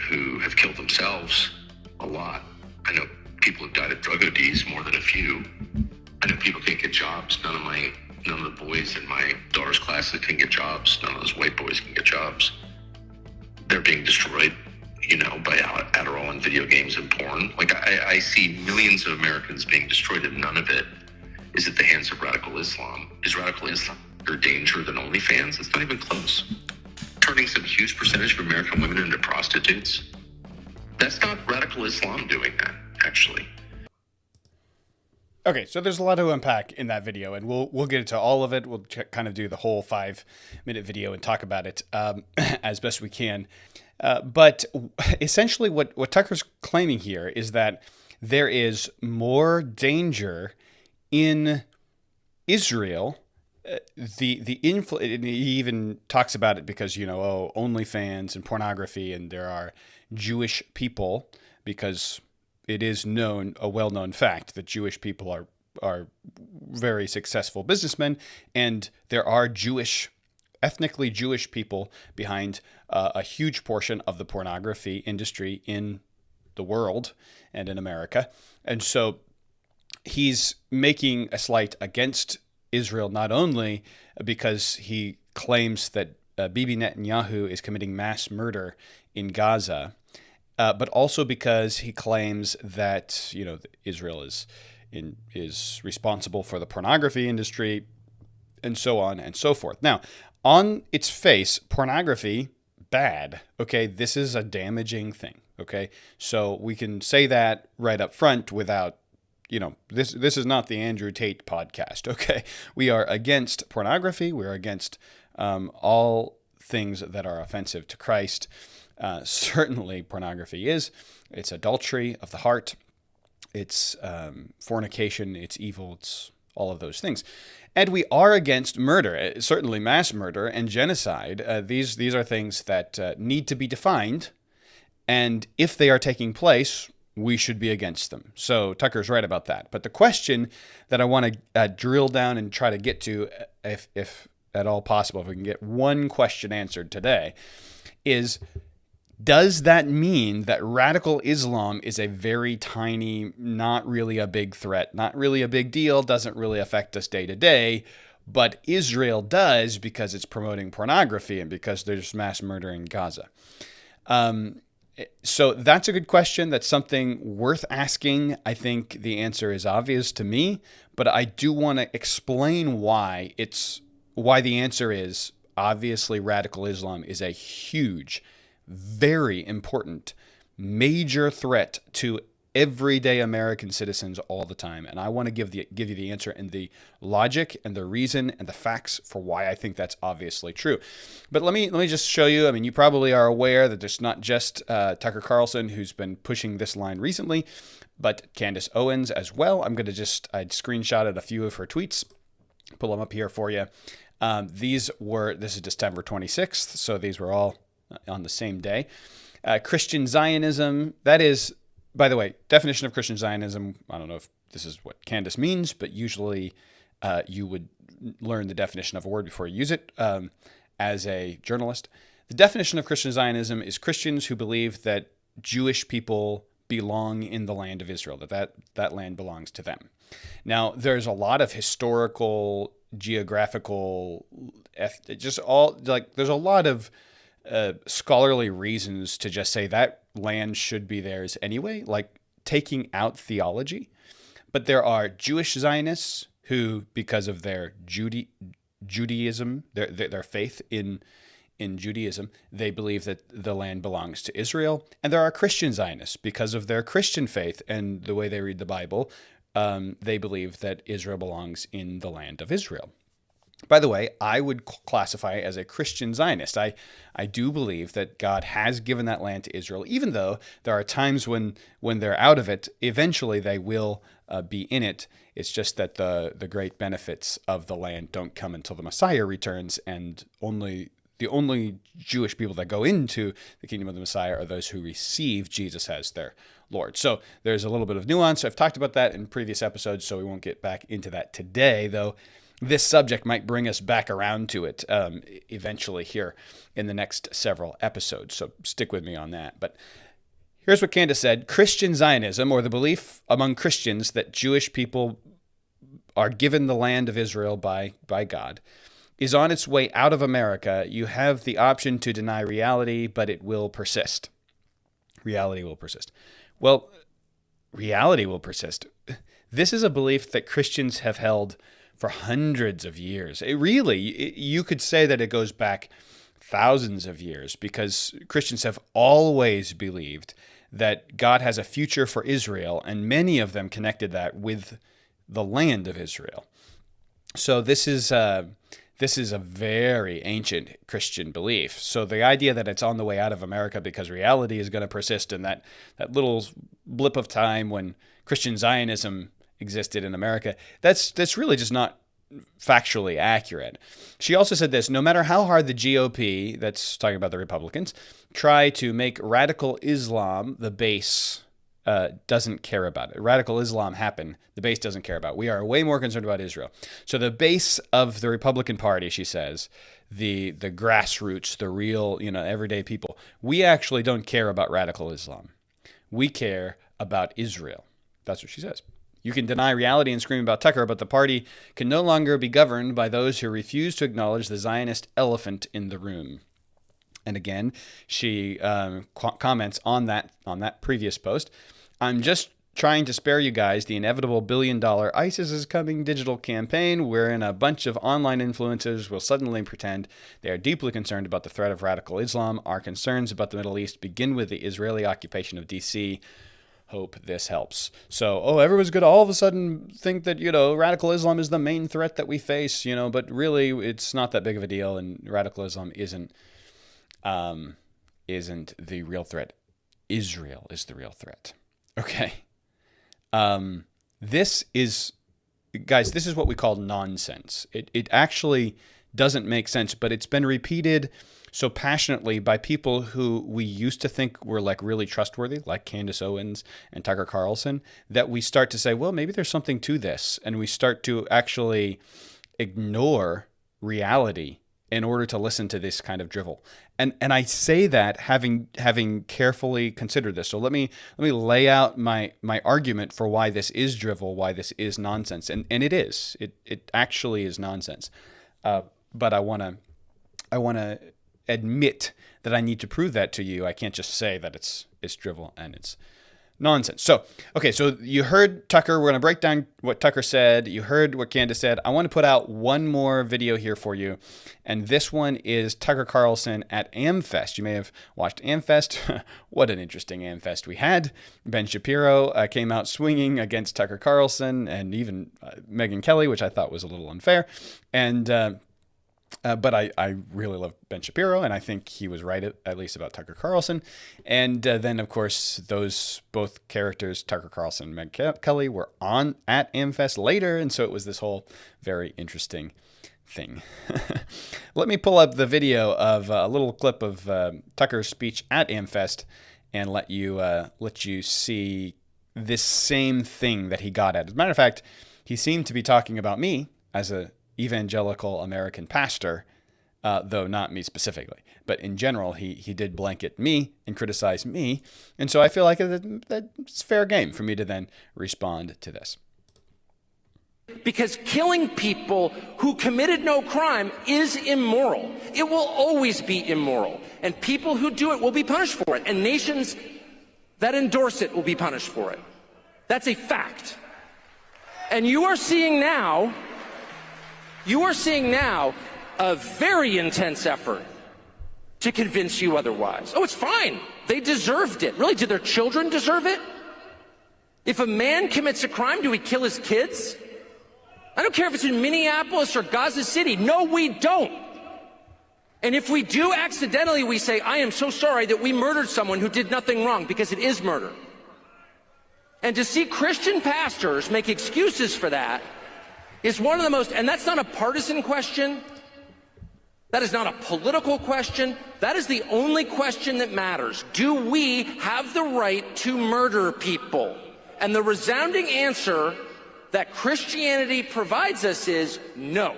who have killed themselves, a lot. I know people have died of drug ODs, more than a few. I know people can't get jobs. None of the boys in my daughter's classes can get jobs. None of those white boys can get jobs. They're being destroyed, by Adderall and video games and porn. Like, I see millions of Americans being destroyed, and none of it is at the hands of radical Islam. Is radical Islam bigger danger than OnlyFans? It's not even close. Turning some huge percentage of American women into prostitutes? That's not radical Islam doing that, actually. Okay, so there's a lot to unpack in that video, and we'll get into all of it. We'll kind of do the whole 5-minute video and talk about it as best we can. But essentially what Tucker's claiming here is that there is more danger in Israel. He even talks about it because, OnlyFans and pornography, and there are Jewish people, because it is a well-known fact that Jewish people are very successful businessmen, and there are ethnically Jewish people behind a huge portion of the pornography industry in the world and in America. And so he's making a slight against Israel, not only because he claims that Bibi Netanyahu is committing mass murder in Gaza, but also because he claims that Israel is responsible for the pornography industry, and so on and so forth. Now, on its face, pornography, bad. Okay, this is a damaging thing. Okay, so we can say that right up front without, this is not the Andrew Tate podcast. Okay, we are against pornography. We are against all things that are offensive to Christ. Certainly pornography it's adultery of the heart, it's fornication, it's evil, it's all of those things. And we are against murder, certainly mass murder and genocide. These are things that need to be defined, And if they are taking place, we should be against them. So Tucker's right about that. But the question that I want to drill down and try to get to, if at all possible, if we can get one question answered today, is, does that mean that radical Islam is a very tiny, not really a big threat, not really a big deal, doesn't really affect us day to day, but Israel does because it's promoting pornography and because there's mass murder in Gaza? So that's a good question. That's something worth asking. I think the answer is obvious to me, but I do want to explain why the answer is obviously radical Islam is a huge, very important, major threat to everyday American citizens all the time. And I want to give you the answer and the logic and the reason and the facts for why I think that's obviously true. But let me just show you. I mean, you probably are aware that there's not just Tucker Carlson who's been pushing this line recently, but Candace Owens as well. I screenshotted a few of her tweets, pull them up here for you. This is December 26th, so these were all on the same day. Christian Zionism, that is, by the way, definition of Christian Zionism, I don't know if this is what Candace means, but usually you would learn the definition of a word before you use it as a journalist. The definition of Christian Zionism is Christians who believe that Jewish people belong in the land of Israel, that land belongs to them. Now, there's a lot of historical, geographical, there's a lot of scholarly reasons to just say that land should be theirs anyway, like taking out theology. But there are Jewish Zionists who, because of their Judaism, their faith in Judaism, they believe that the land belongs to Israel. And there are Christian Zionists, because of their Christian faith and the way they read the Bible, they believe that Israel belongs in the land of Israel. By the way, I would classify as a Christian Zionist. I do believe that God has given that land to Israel, even though there are times when they're out of it, eventually they will be in it. It's just that the great benefits of the land don't come until the Messiah returns, and the only Jewish people that go into the kingdom of the Messiah are those who receive Jesus as their Lord. So there's a little bit of nuance. I've talked about that in previous episodes, so we won't get back into that today, though. This subject might bring us back around to it eventually here in the next several episodes, so stick with me on that. But here's what Candace said. Christian Zionism, or the belief among Christians that Jewish people are given the land of Israel by God, is on its way out of America. You have the option to deny reality, but it will persist. Reality will persist. Well, reality will persist. This is a belief that Christians have held for hundreds of years. You could say that it goes back thousands of years, because Christians have always believed that God has a future for Israel, and many of them connected that with the land of Israel. So this is a very ancient Christian belief. So the idea that it's on the way out of America because reality is going to persist, and that little blip of time when Christian Zionism existed in America, that's really just not factually accurate. She also said this: no matter how hard the GOP, that's talking about the Republicans, try to make radical Islam the base, doesn't care about it. Radical Islam happen, the base doesn't care about it. We are way more concerned about Israel. So the base of the Republican Party, she says, the grassroots, the real, everyday people, we actually don't care about radical Islam. We care about Israel. That's what she says. You can deny reality and scream about Tucker, but the party can no longer be governed by those who refuse to acknowledge the Zionist elephant in the room. And again, she comments on that previous post. I'm just trying to spare you guys the inevitable $1 billion ISIS is coming digital campaign wherein a bunch of online influencers will suddenly pretend they are deeply concerned about the threat of radical Islam. Our concerns about the Middle East begin with the Israeli occupation of D.C. Hope this helps. So, everyone's going to all of a sudden think that, radical Islam is the main threat that we face, but really it's not that big of a deal, and radical Islam isn't the real threat. Israel is the real threat. Okay. This is what we call nonsense. It actually doesn't make sense, but it's been repeated so passionately by people who we used to think were like really trustworthy, like Candace Owens and Tucker Carlson, that we start to say, well, maybe there's something to this. And we start to actually ignore reality in order to listen to this kind of drivel. And I say that having carefully considered this. So let me lay out my argument for why this is drivel, why this is nonsense. And it is. It actually is nonsense. But I want to admit that I need to prove that to you. I can't just say that it's drivel and it's nonsense. So, okay, so you heard Tucker. We're going to break down what Tucker said. You heard what Candace said. I want to put out one more video here for you. And this one is Tucker Carlson at AmFest. You may have watched AmFest. What an interesting AmFest we had. Ben Shapiro came out swinging against Tucker Carlson and even Megyn Kelly, which I thought was a little unfair. And but I really love Ben Shapiro, and I think he was right at least about Tucker Carlson. And then, of course, those both characters, Tucker Carlson and Megyn Kelly, were on at AmFest later, and so it was this whole very interesting thing. Let me pull up the video of a little clip of Tucker's speech at AmFest and let you see this same thing that he got at. As a matter of fact, he seemed to be talking about me as a evangelical American pastor, though not me specifically. But in general, he did blanket me and criticize me. And so I feel like that's fair game for me to then respond to this. Because killing people who committed no crime is immoral. It will always be immoral. And people who do it will be punished for it. And nations that endorse it will be punished for it. That's a fact. And you are seeing now a very intense effort to convince you otherwise. Oh, it's fine. They deserved it. Really, did their children deserve it? If a man commits a crime, do we kill his kids? I don't care if it's in Minneapolis or Gaza City. No, we don't. And if we do accidentally, we say, I am so sorry that we murdered someone who did nothing wrong, because it is murder. And to see Christian pastors make excuses for that is one of the most, and that's not a partisan question. That is not a political question. That is the only question that matters. Do we have the right to murder people? And the resounding answer that Christianity provides us is no.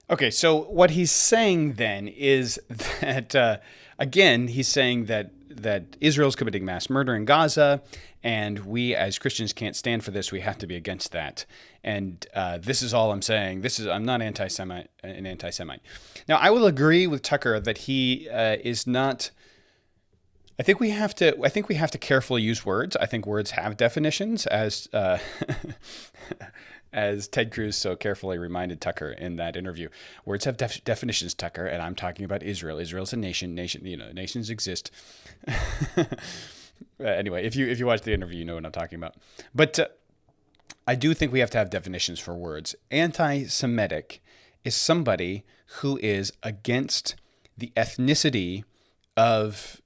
Okay, so what he's saying then is that, again, he's saying that Israel's committing mass murder in Gaza, and we as Christians can't stand for this. We have to be against that. And this is all I'm saying. I'm not an anti-Semite. Now, I will agree with Tucker that he is not. I think we have to carefully use words. I think words have definitions, as as Ted Cruz so carefully reminded Tucker in that interview. Words have definitions, Tucker, and I'm talking about Israel. Israel's a nation. Nations exist. Anyway, if you watch the interview, you know what I'm talking about. But I do think we have to have definitions for words. Anti-Semitic is somebody who is against the ethnicity of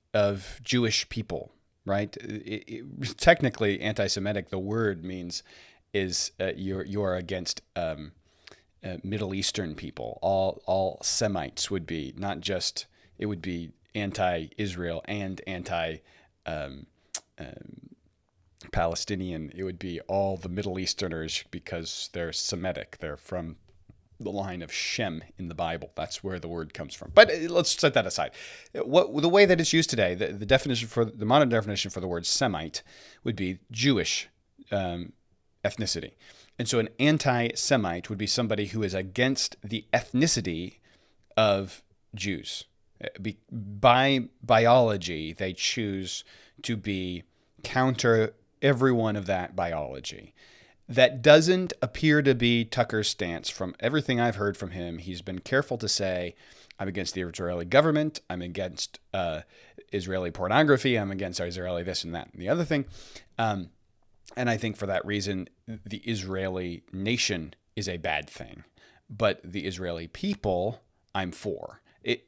Jewish people, right? Technically, anti-Semitic, the word means is you're against Middle Eastern people. All Semites would be, not just, it would be anti-Israel and anti-Palestinian. It would be all the Middle Easterners because they're Semitic. They're from the line of Shem in the Bible. That's where the word comes from. But let's set that aside. The way that it's used today, the definition for the modern definition for the word Semite would be Jewish ethnicity. And so an anti-Semite would be somebody who is against the ethnicity of Jews. By biology, they choose to be counter every one of that biology. That doesn't appear to be Tucker's stance. From everything I've heard from him, he's been careful to say, I'm against the Israeli government, I'm against Israeli pornography, I'm against Israeli this and that and the other thing. And I think for that reason, the Israeli nation is a bad thing. But the Israeli people, I'm for.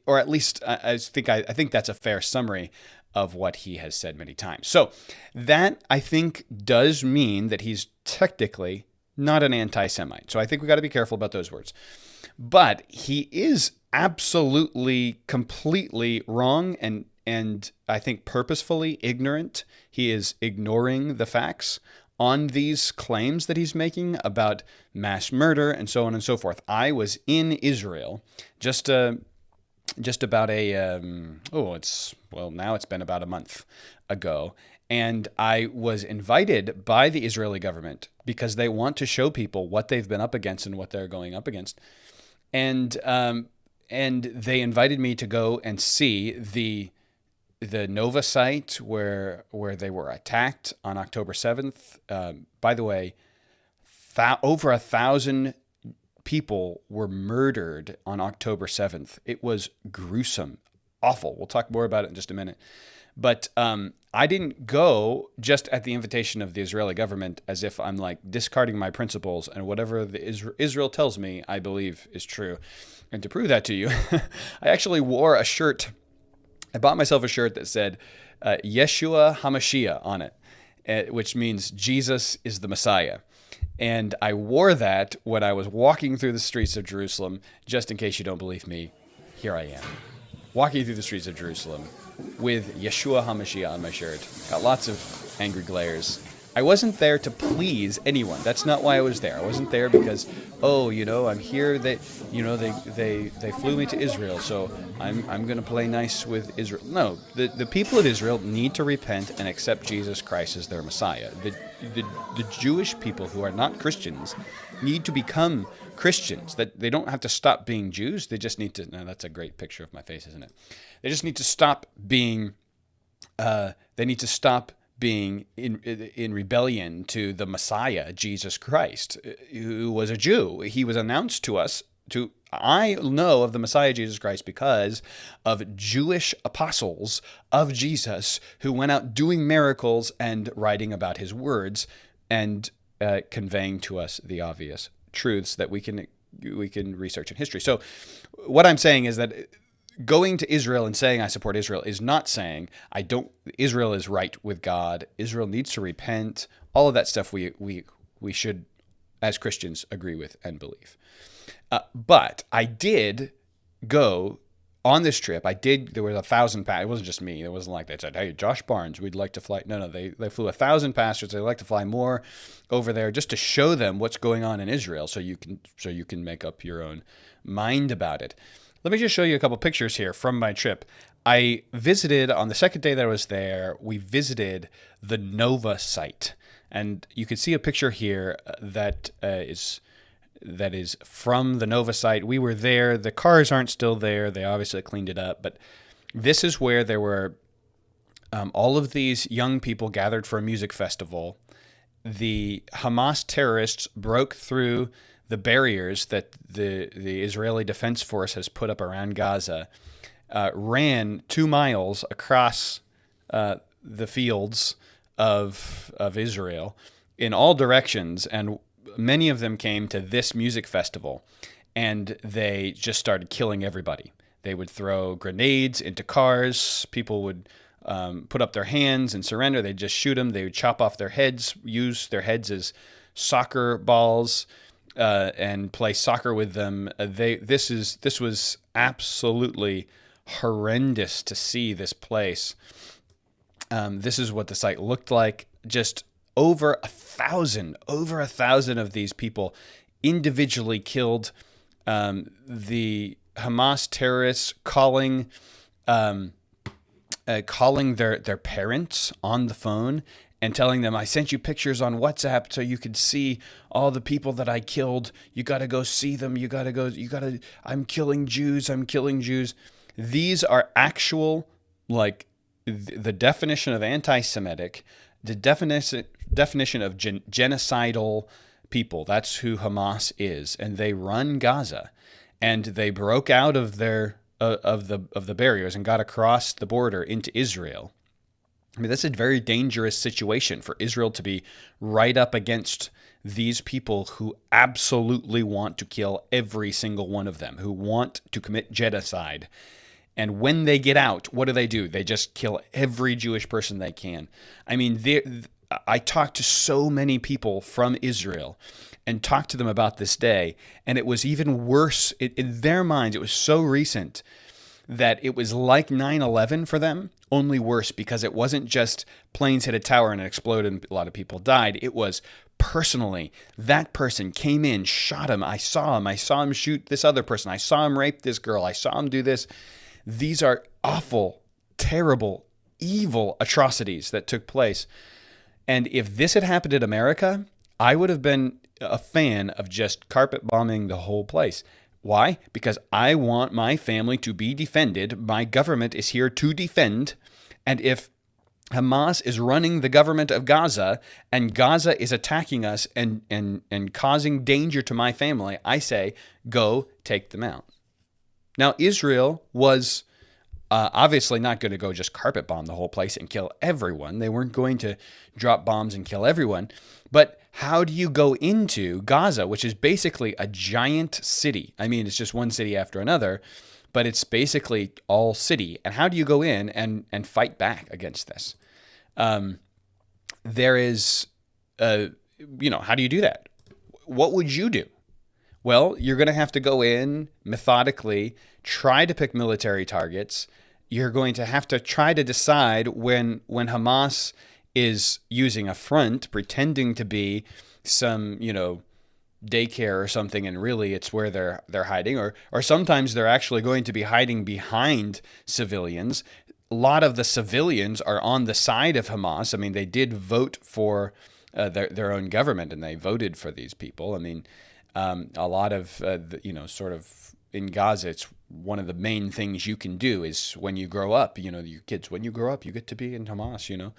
Or at least I think that's a fair summary of what he has said many times. So that, I think, does mean that he's technically not an anti-Semite. So I think we got to be careful about those words. But he is absolutely, completely wrong and I think purposefully ignorant. He is ignoring the facts on these claims that he's making about mass murder and so on and so forth. I was in Israel just about now it's been about a month ago. And I was invited by the Israeli government because they want to show people what they've been up against and what they're going up against. And they invited me to go and see the Nova site where they were attacked on October 7th. By the way, over 1,000 people were murdered on October 7th. It was gruesome, awful. We'll talk more about it in just a minute. But I didn't go just at the invitation of the Israeli government as if I'm like discarding my principles and whatever Israel tells me I believe is true. And to prove that to you, I actually wore a shirt. I bought myself a shirt that said Yeshua HaMashiach on it, which means Jesus is the Messiah. And I wore that when I was walking through the streets of Jerusalem. Just in case you don't believe me, here I am, walking through the streets of Jerusalem with Yeshua HaMashiach on my shirt. Got lots of angry glares. I wasn't there to please anyone. That's not why I was there. I wasn't there because, I'm here. They flew me to Israel, so I'm going to play nice with Israel. No, the people of Israel need to repent and accept Jesus Christ as their Messiah. The Jewish people who are not Christians need to become Christians. That they don't have to stop being Jews. They just need to. No, that's a great picture of my face, isn't it? They just need to stop being. They need to stop being in rebellion to the Messiah, Jesus Christ, who was a Jew. He was announced to us. I know of the Messiah, Jesus Christ, because of Jewish apostles of Jesus who went out doing miracles and writing about his words and conveying to us the obvious truths that we can research in history. So what I'm saying is that going to Israel and saying I support Israel is not saying Israel is right with God. Israel needs to repent. All of that stuff we should, as Christians, agree with and believe. But I did go on this trip. There was 1,000 pastors. It wasn't just me. It wasn't like they said, "Hey, Josh Barnes, we'd like to fly." No, they flew 1,000 pastors. They like to fly more over there just to show them what's going on in Israel, so you can make up your own mind about it. Let me just show you a couple pictures here from my trip. I visited, on the second day that I was there, we visited the Nova site. And you can see a picture here that is from the Nova site. We were there. The cars aren't still there. They obviously cleaned it up. But this is where there were all of these young people gathered for a music festival. The Hamas terrorists broke through the barriers that the Israeli Defense Force has put up around Gaza, ran 2 miles across the fields of Israel in all directions, and many of them came to this music festival, and they just started killing everybody. They would throw grenades into cars. People would put up their hands and surrender. They'd just shoot them. They would chop off their heads, use their heads as soccer balls, and play soccer with them. This was absolutely horrendous to see this place. This is what the site looked like. Just over 1,000 of these people individually killed. The Hamas terrorists calling their parents on the phone and telling them, "I sent you pictures on WhatsApp so you could see all the people that I killed. You got to go see them. I'm killing Jews. These are actual, like, the definition of anti-Semitic, the definition of genocidal people. That's who Hamas is. And they run Gaza. And they broke out of the barriers and got across the border into Israel. I mean, that's a very dangerous situation for Israel to be right up against these people who absolutely want to kill every single one of them, who want to commit genocide. And when they get out, what do? They just kill every Jewish person they can. I mean, I talked to so many people from Israel and talked to them about this day, and it was even worse. In their minds, it was so recent that it was like 9/11 for them, only worse, because it wasn't just planes hit a tower and it exploded and a lot of people died. It was personally, that person came in, shot him. I saw him shoot this other person. I saw him rape this girl. I saw him do this. These are awful, terrible, evil atrocities that took place. And if this had happened in America, I would have been a fan of just carpet bombing the whole place. Why? Because I want my family to be defended. My government is here to defend. And if Hamas is running the government of Gaza and Gaza is attacking us and causing danger to my family, I say, go take them out. Now, Israel was obviously not going to go just carpet bomb the whole place and kill everyone. They weren't going to drop bombs and kill everyone. But how do you go into Gaza, which is basically a giant city? I mean, it's just one city after another, but it's basically all city. And how do you go in and fight back against this? There is, how do you do that? What would you do? Well, you're going to have to go in methodically, try to pick military targets. You're going to have to try to decide when Hamas is using a front, pretending to be some, daycare or something, and really it's where they're hiding, or sometimes they're actually going to be hiding behind civilians. A lot of the civilians are on the side of Hamas. I mean, they did vote for their own government, and they voted for these people. I mean, a lot of, sort of in Gaza, it's one of the main things you can do is when you grow up, your kids, when you grow up, you get to be in Hamas,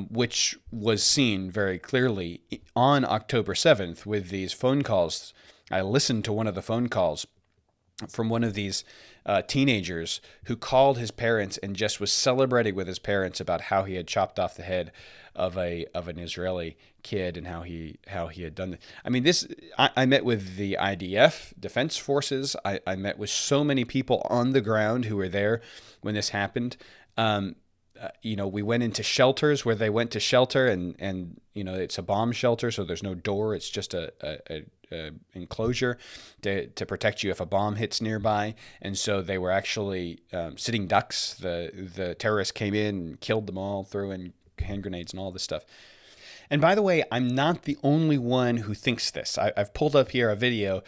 which was seen very clearly on October 7th with these phone calls. I listened to one of the phone calls from one of these teenagers who called his parents and just was celebrating with his parents about how he had chopped off the head of an Israeli kid and how he had done it. I mean, I met with the IDF, Defense Forces. I met with so many people on the ground who were there when this happened. We went into shelters where they went to shelter, and it's a bomb shelter, so there's no door. It's just a enclosure to protect you if a bomb hits nearby. And so they were actually sitting ducks. The terrorists came in and killed them all, threw in hand grenades and all this stuff. And by the way, I'm not the only one who thinks this. I've pulled up here a video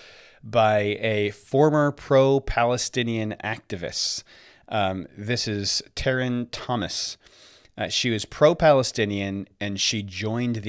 by a former pro-Palestinian activist. This is Taryn Thomas. She was pro-Palestinian, and she joined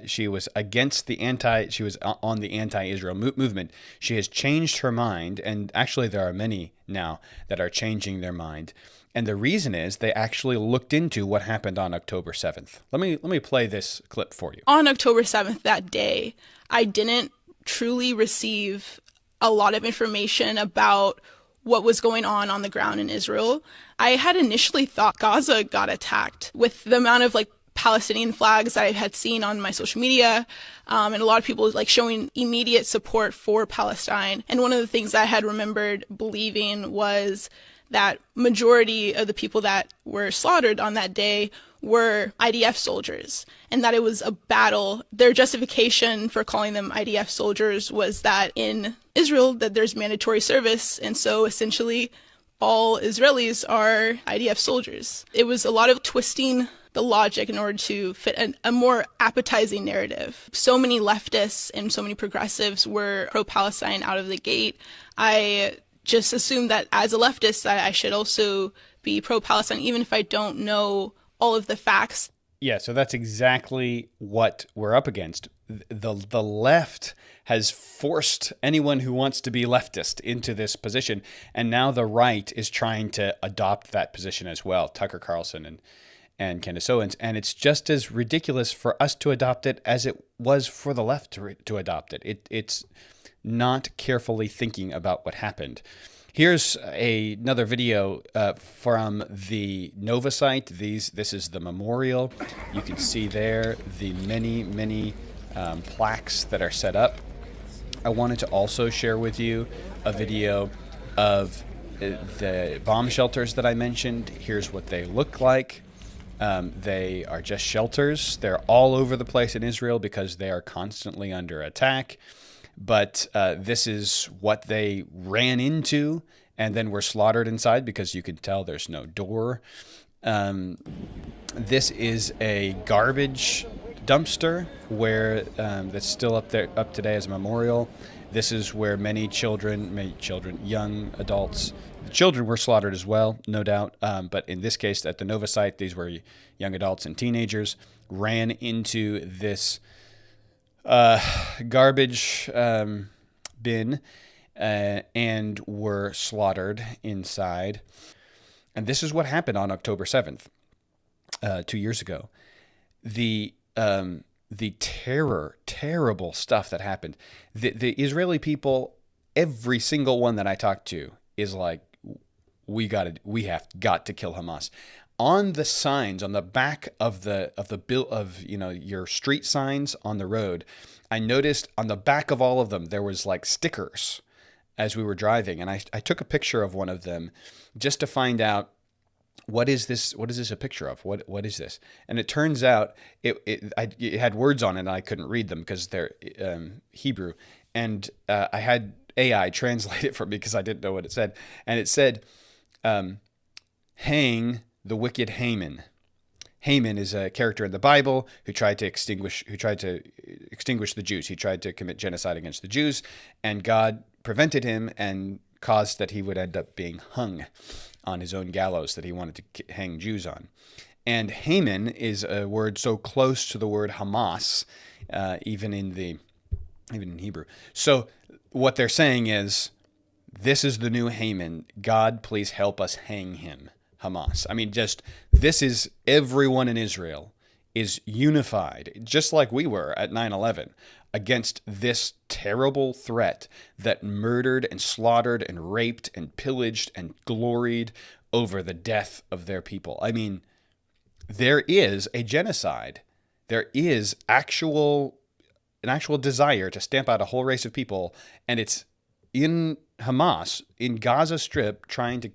she was on the anti-Israel movement. She has changed her mind, and actually there are many now that are changing their mind. And the reason is they actually looked into what happened on October 7th. Let me play this clip for you. On October 7th, that day, I didn't truly receive a lot of information about what was going on the ground in Israel. I had initially thought Gaza got attacked with the amount of Palestinian flags that I had seen on my social media, and a lot of people showing immediate support for Palestine. And one of the things I had remembered believing was that majority of the people that were slaughtered on that day were IDF soldiers, and that it was a battle. Their justification for calling them IDF soldiers was that in Israel that there's mandatory service, and so essentially all Israelis are IDF soldiers. It was a lot of twisting the logic in order to fit a more appetizing narrative. So many leftists and so many progressives were pro-Palestine out of the gate. I just assumed that as a leftist that I should also be pro-Palestine, even if I don't know all of the facts. Yeah, so that's exactly what we're up against. The left has forced anyone who wants to be leftist into this position, and now the right is trying to adopt that position as well. Tucker Carlson and Candace Owens, and it's just as ridiculous for us to adopt it as it was for the left to adopt it. It's not carefully thinking about what happened. Here's another video from the Nova site. This is the memorial. You can see there the many plaques that are set up. I wanted to also share with you a video of the bomb shelters that I mentioned. Here's what they look like. They are just shelters. They're all over the place in Israel because they are constantly under attack. But this is what they ran into and then were slaughtered inside because you can tell there's no door. This is a garbage dumpster where that's still up today as a memorial. This is where many children, young adults, children were slaughtered as well, no doubt. But in this case, at the Nova site, these were young adults and teenagers, ran into this garbage bin and were slaughtered inside. And this is what happened on October 7th, 2 years ago. The terrible stuff that happened. The Israeli people, every single one that I talked to is like, we have got to kill Hamas. On the signs on the back of your street signs on the road, I noticed on the back of all of them there was like stickers as we were driving, and I took a picture of one of them just to find out what is this a picture of? What is this? And it turns out it had words on it and I couldn't read them because they're Hebrew, and I had AI translate it for me because I didn't know what it said, and it said, "Hang the wicked Haman." Haman is a character in the Bible who tried to extinguish the Jews. He tried to commit genocide against the Jews, and God prevented him and caused that he would end up being hung on his own gallows that he wanted to hang Jews on. And Haman is a word so close to the word Hamas, even in Hebrew. So what they're saying is, this is the new Haman. God, please help us hang him, Hamas. I mean, this is everyone in Israel is unified, just like we were at 9/11, against this terrible threat that murdered and slaughtered and raped and pillaged and gloried over the death of their people. I mean, there is a genocide. There is an actual desire to stamp out a whole race of people, and it's in Hamas, in Gaza Strip, trying to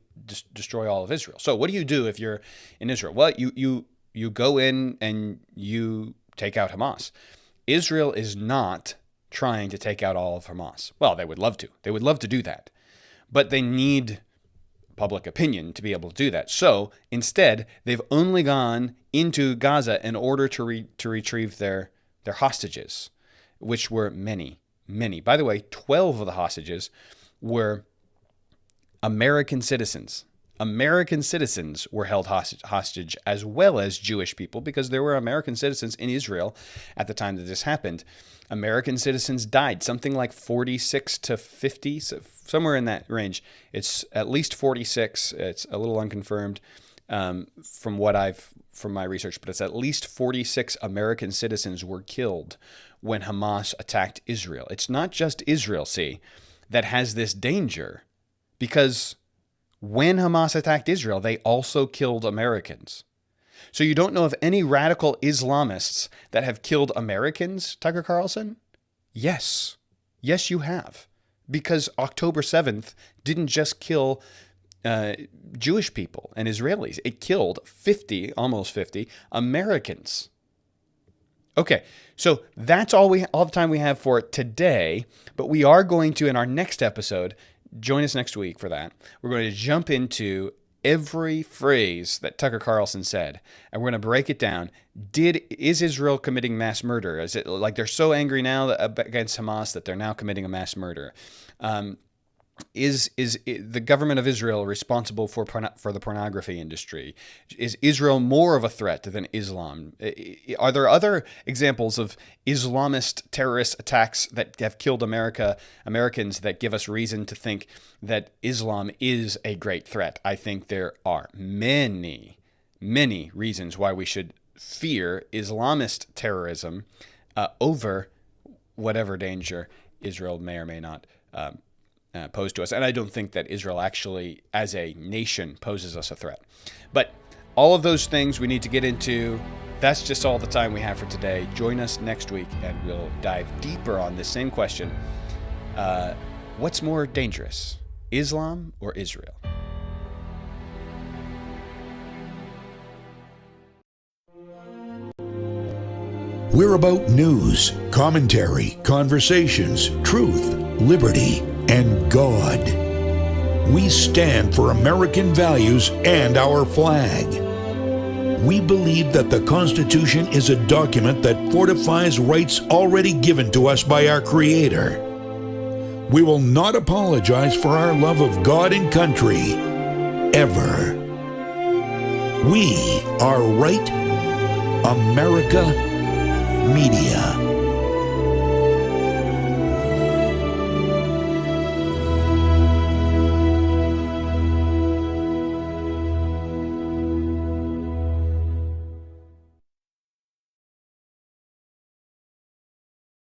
destroy all of Israel. So what do you do if you're in Israel? Well, you go in and you take out Hamas. Israel is not trying to take out all of Hamas. Well, they would love to. They would love to do that. But they need public opinion to be able to do that. So instead, they've only gone into Gaza in order to retrieve their hostages, which were many. By the way, 12 of the hostages were American citizens. American citizens were held hostage, as well as Jewish people, because there were American citizens in Israel at the time that this happened. American citizens died, something like 46 to 50, so somewhere in that range. It's at least 46. It's a little unconfirmed from my research, but it's at least 46 American citizens were killed when Hamas attacked Israel. It's not just Israel, that has this danger, because when Hamas attacked Israel, they also killed Americans. So you don't know of any radical Islamists that have killed Americans, Tucker Carlson? Yes. Yes, you have. Because October 7th didn't just kill Jewish people and Israelis. It killed almost 50 Americans. Okay, so that's all the time we have for today, but we are going to, in our next episode, join us next week for that. We're going to jump into every phrase that Tucker Carlson said, and we're going to break it down. Is Israel committing mass murder? Is it like they're so angry now against Hamas that they're now committing a mass murder? Is the government of Israel responsible for the pornography industry? Is Israel more of a threat than Islam? Are there other examples of Islamist terrorist attacks that have killed Americans that give us reason to think that Islam is a great threat? I think there are many, many reasons why we should fear Islamist terrorism over whatever danger Israel may or may not posed to us. And I don't think that Israel actually, as a nation, poses us a threat. But all of those things we need to get into. That's just all the time we have for today. Join us next week and we'll dive deeper on this same question. What's more dangerous, Islam or Israel? We're about news, commentary, conversations, truth, liberty, and God. We stand for American values and our flag. We believe that the Constitution is a document that fortifies rights already given to us by our Creator. We will not apologize for our love of God and country, ever. We are Right America Media.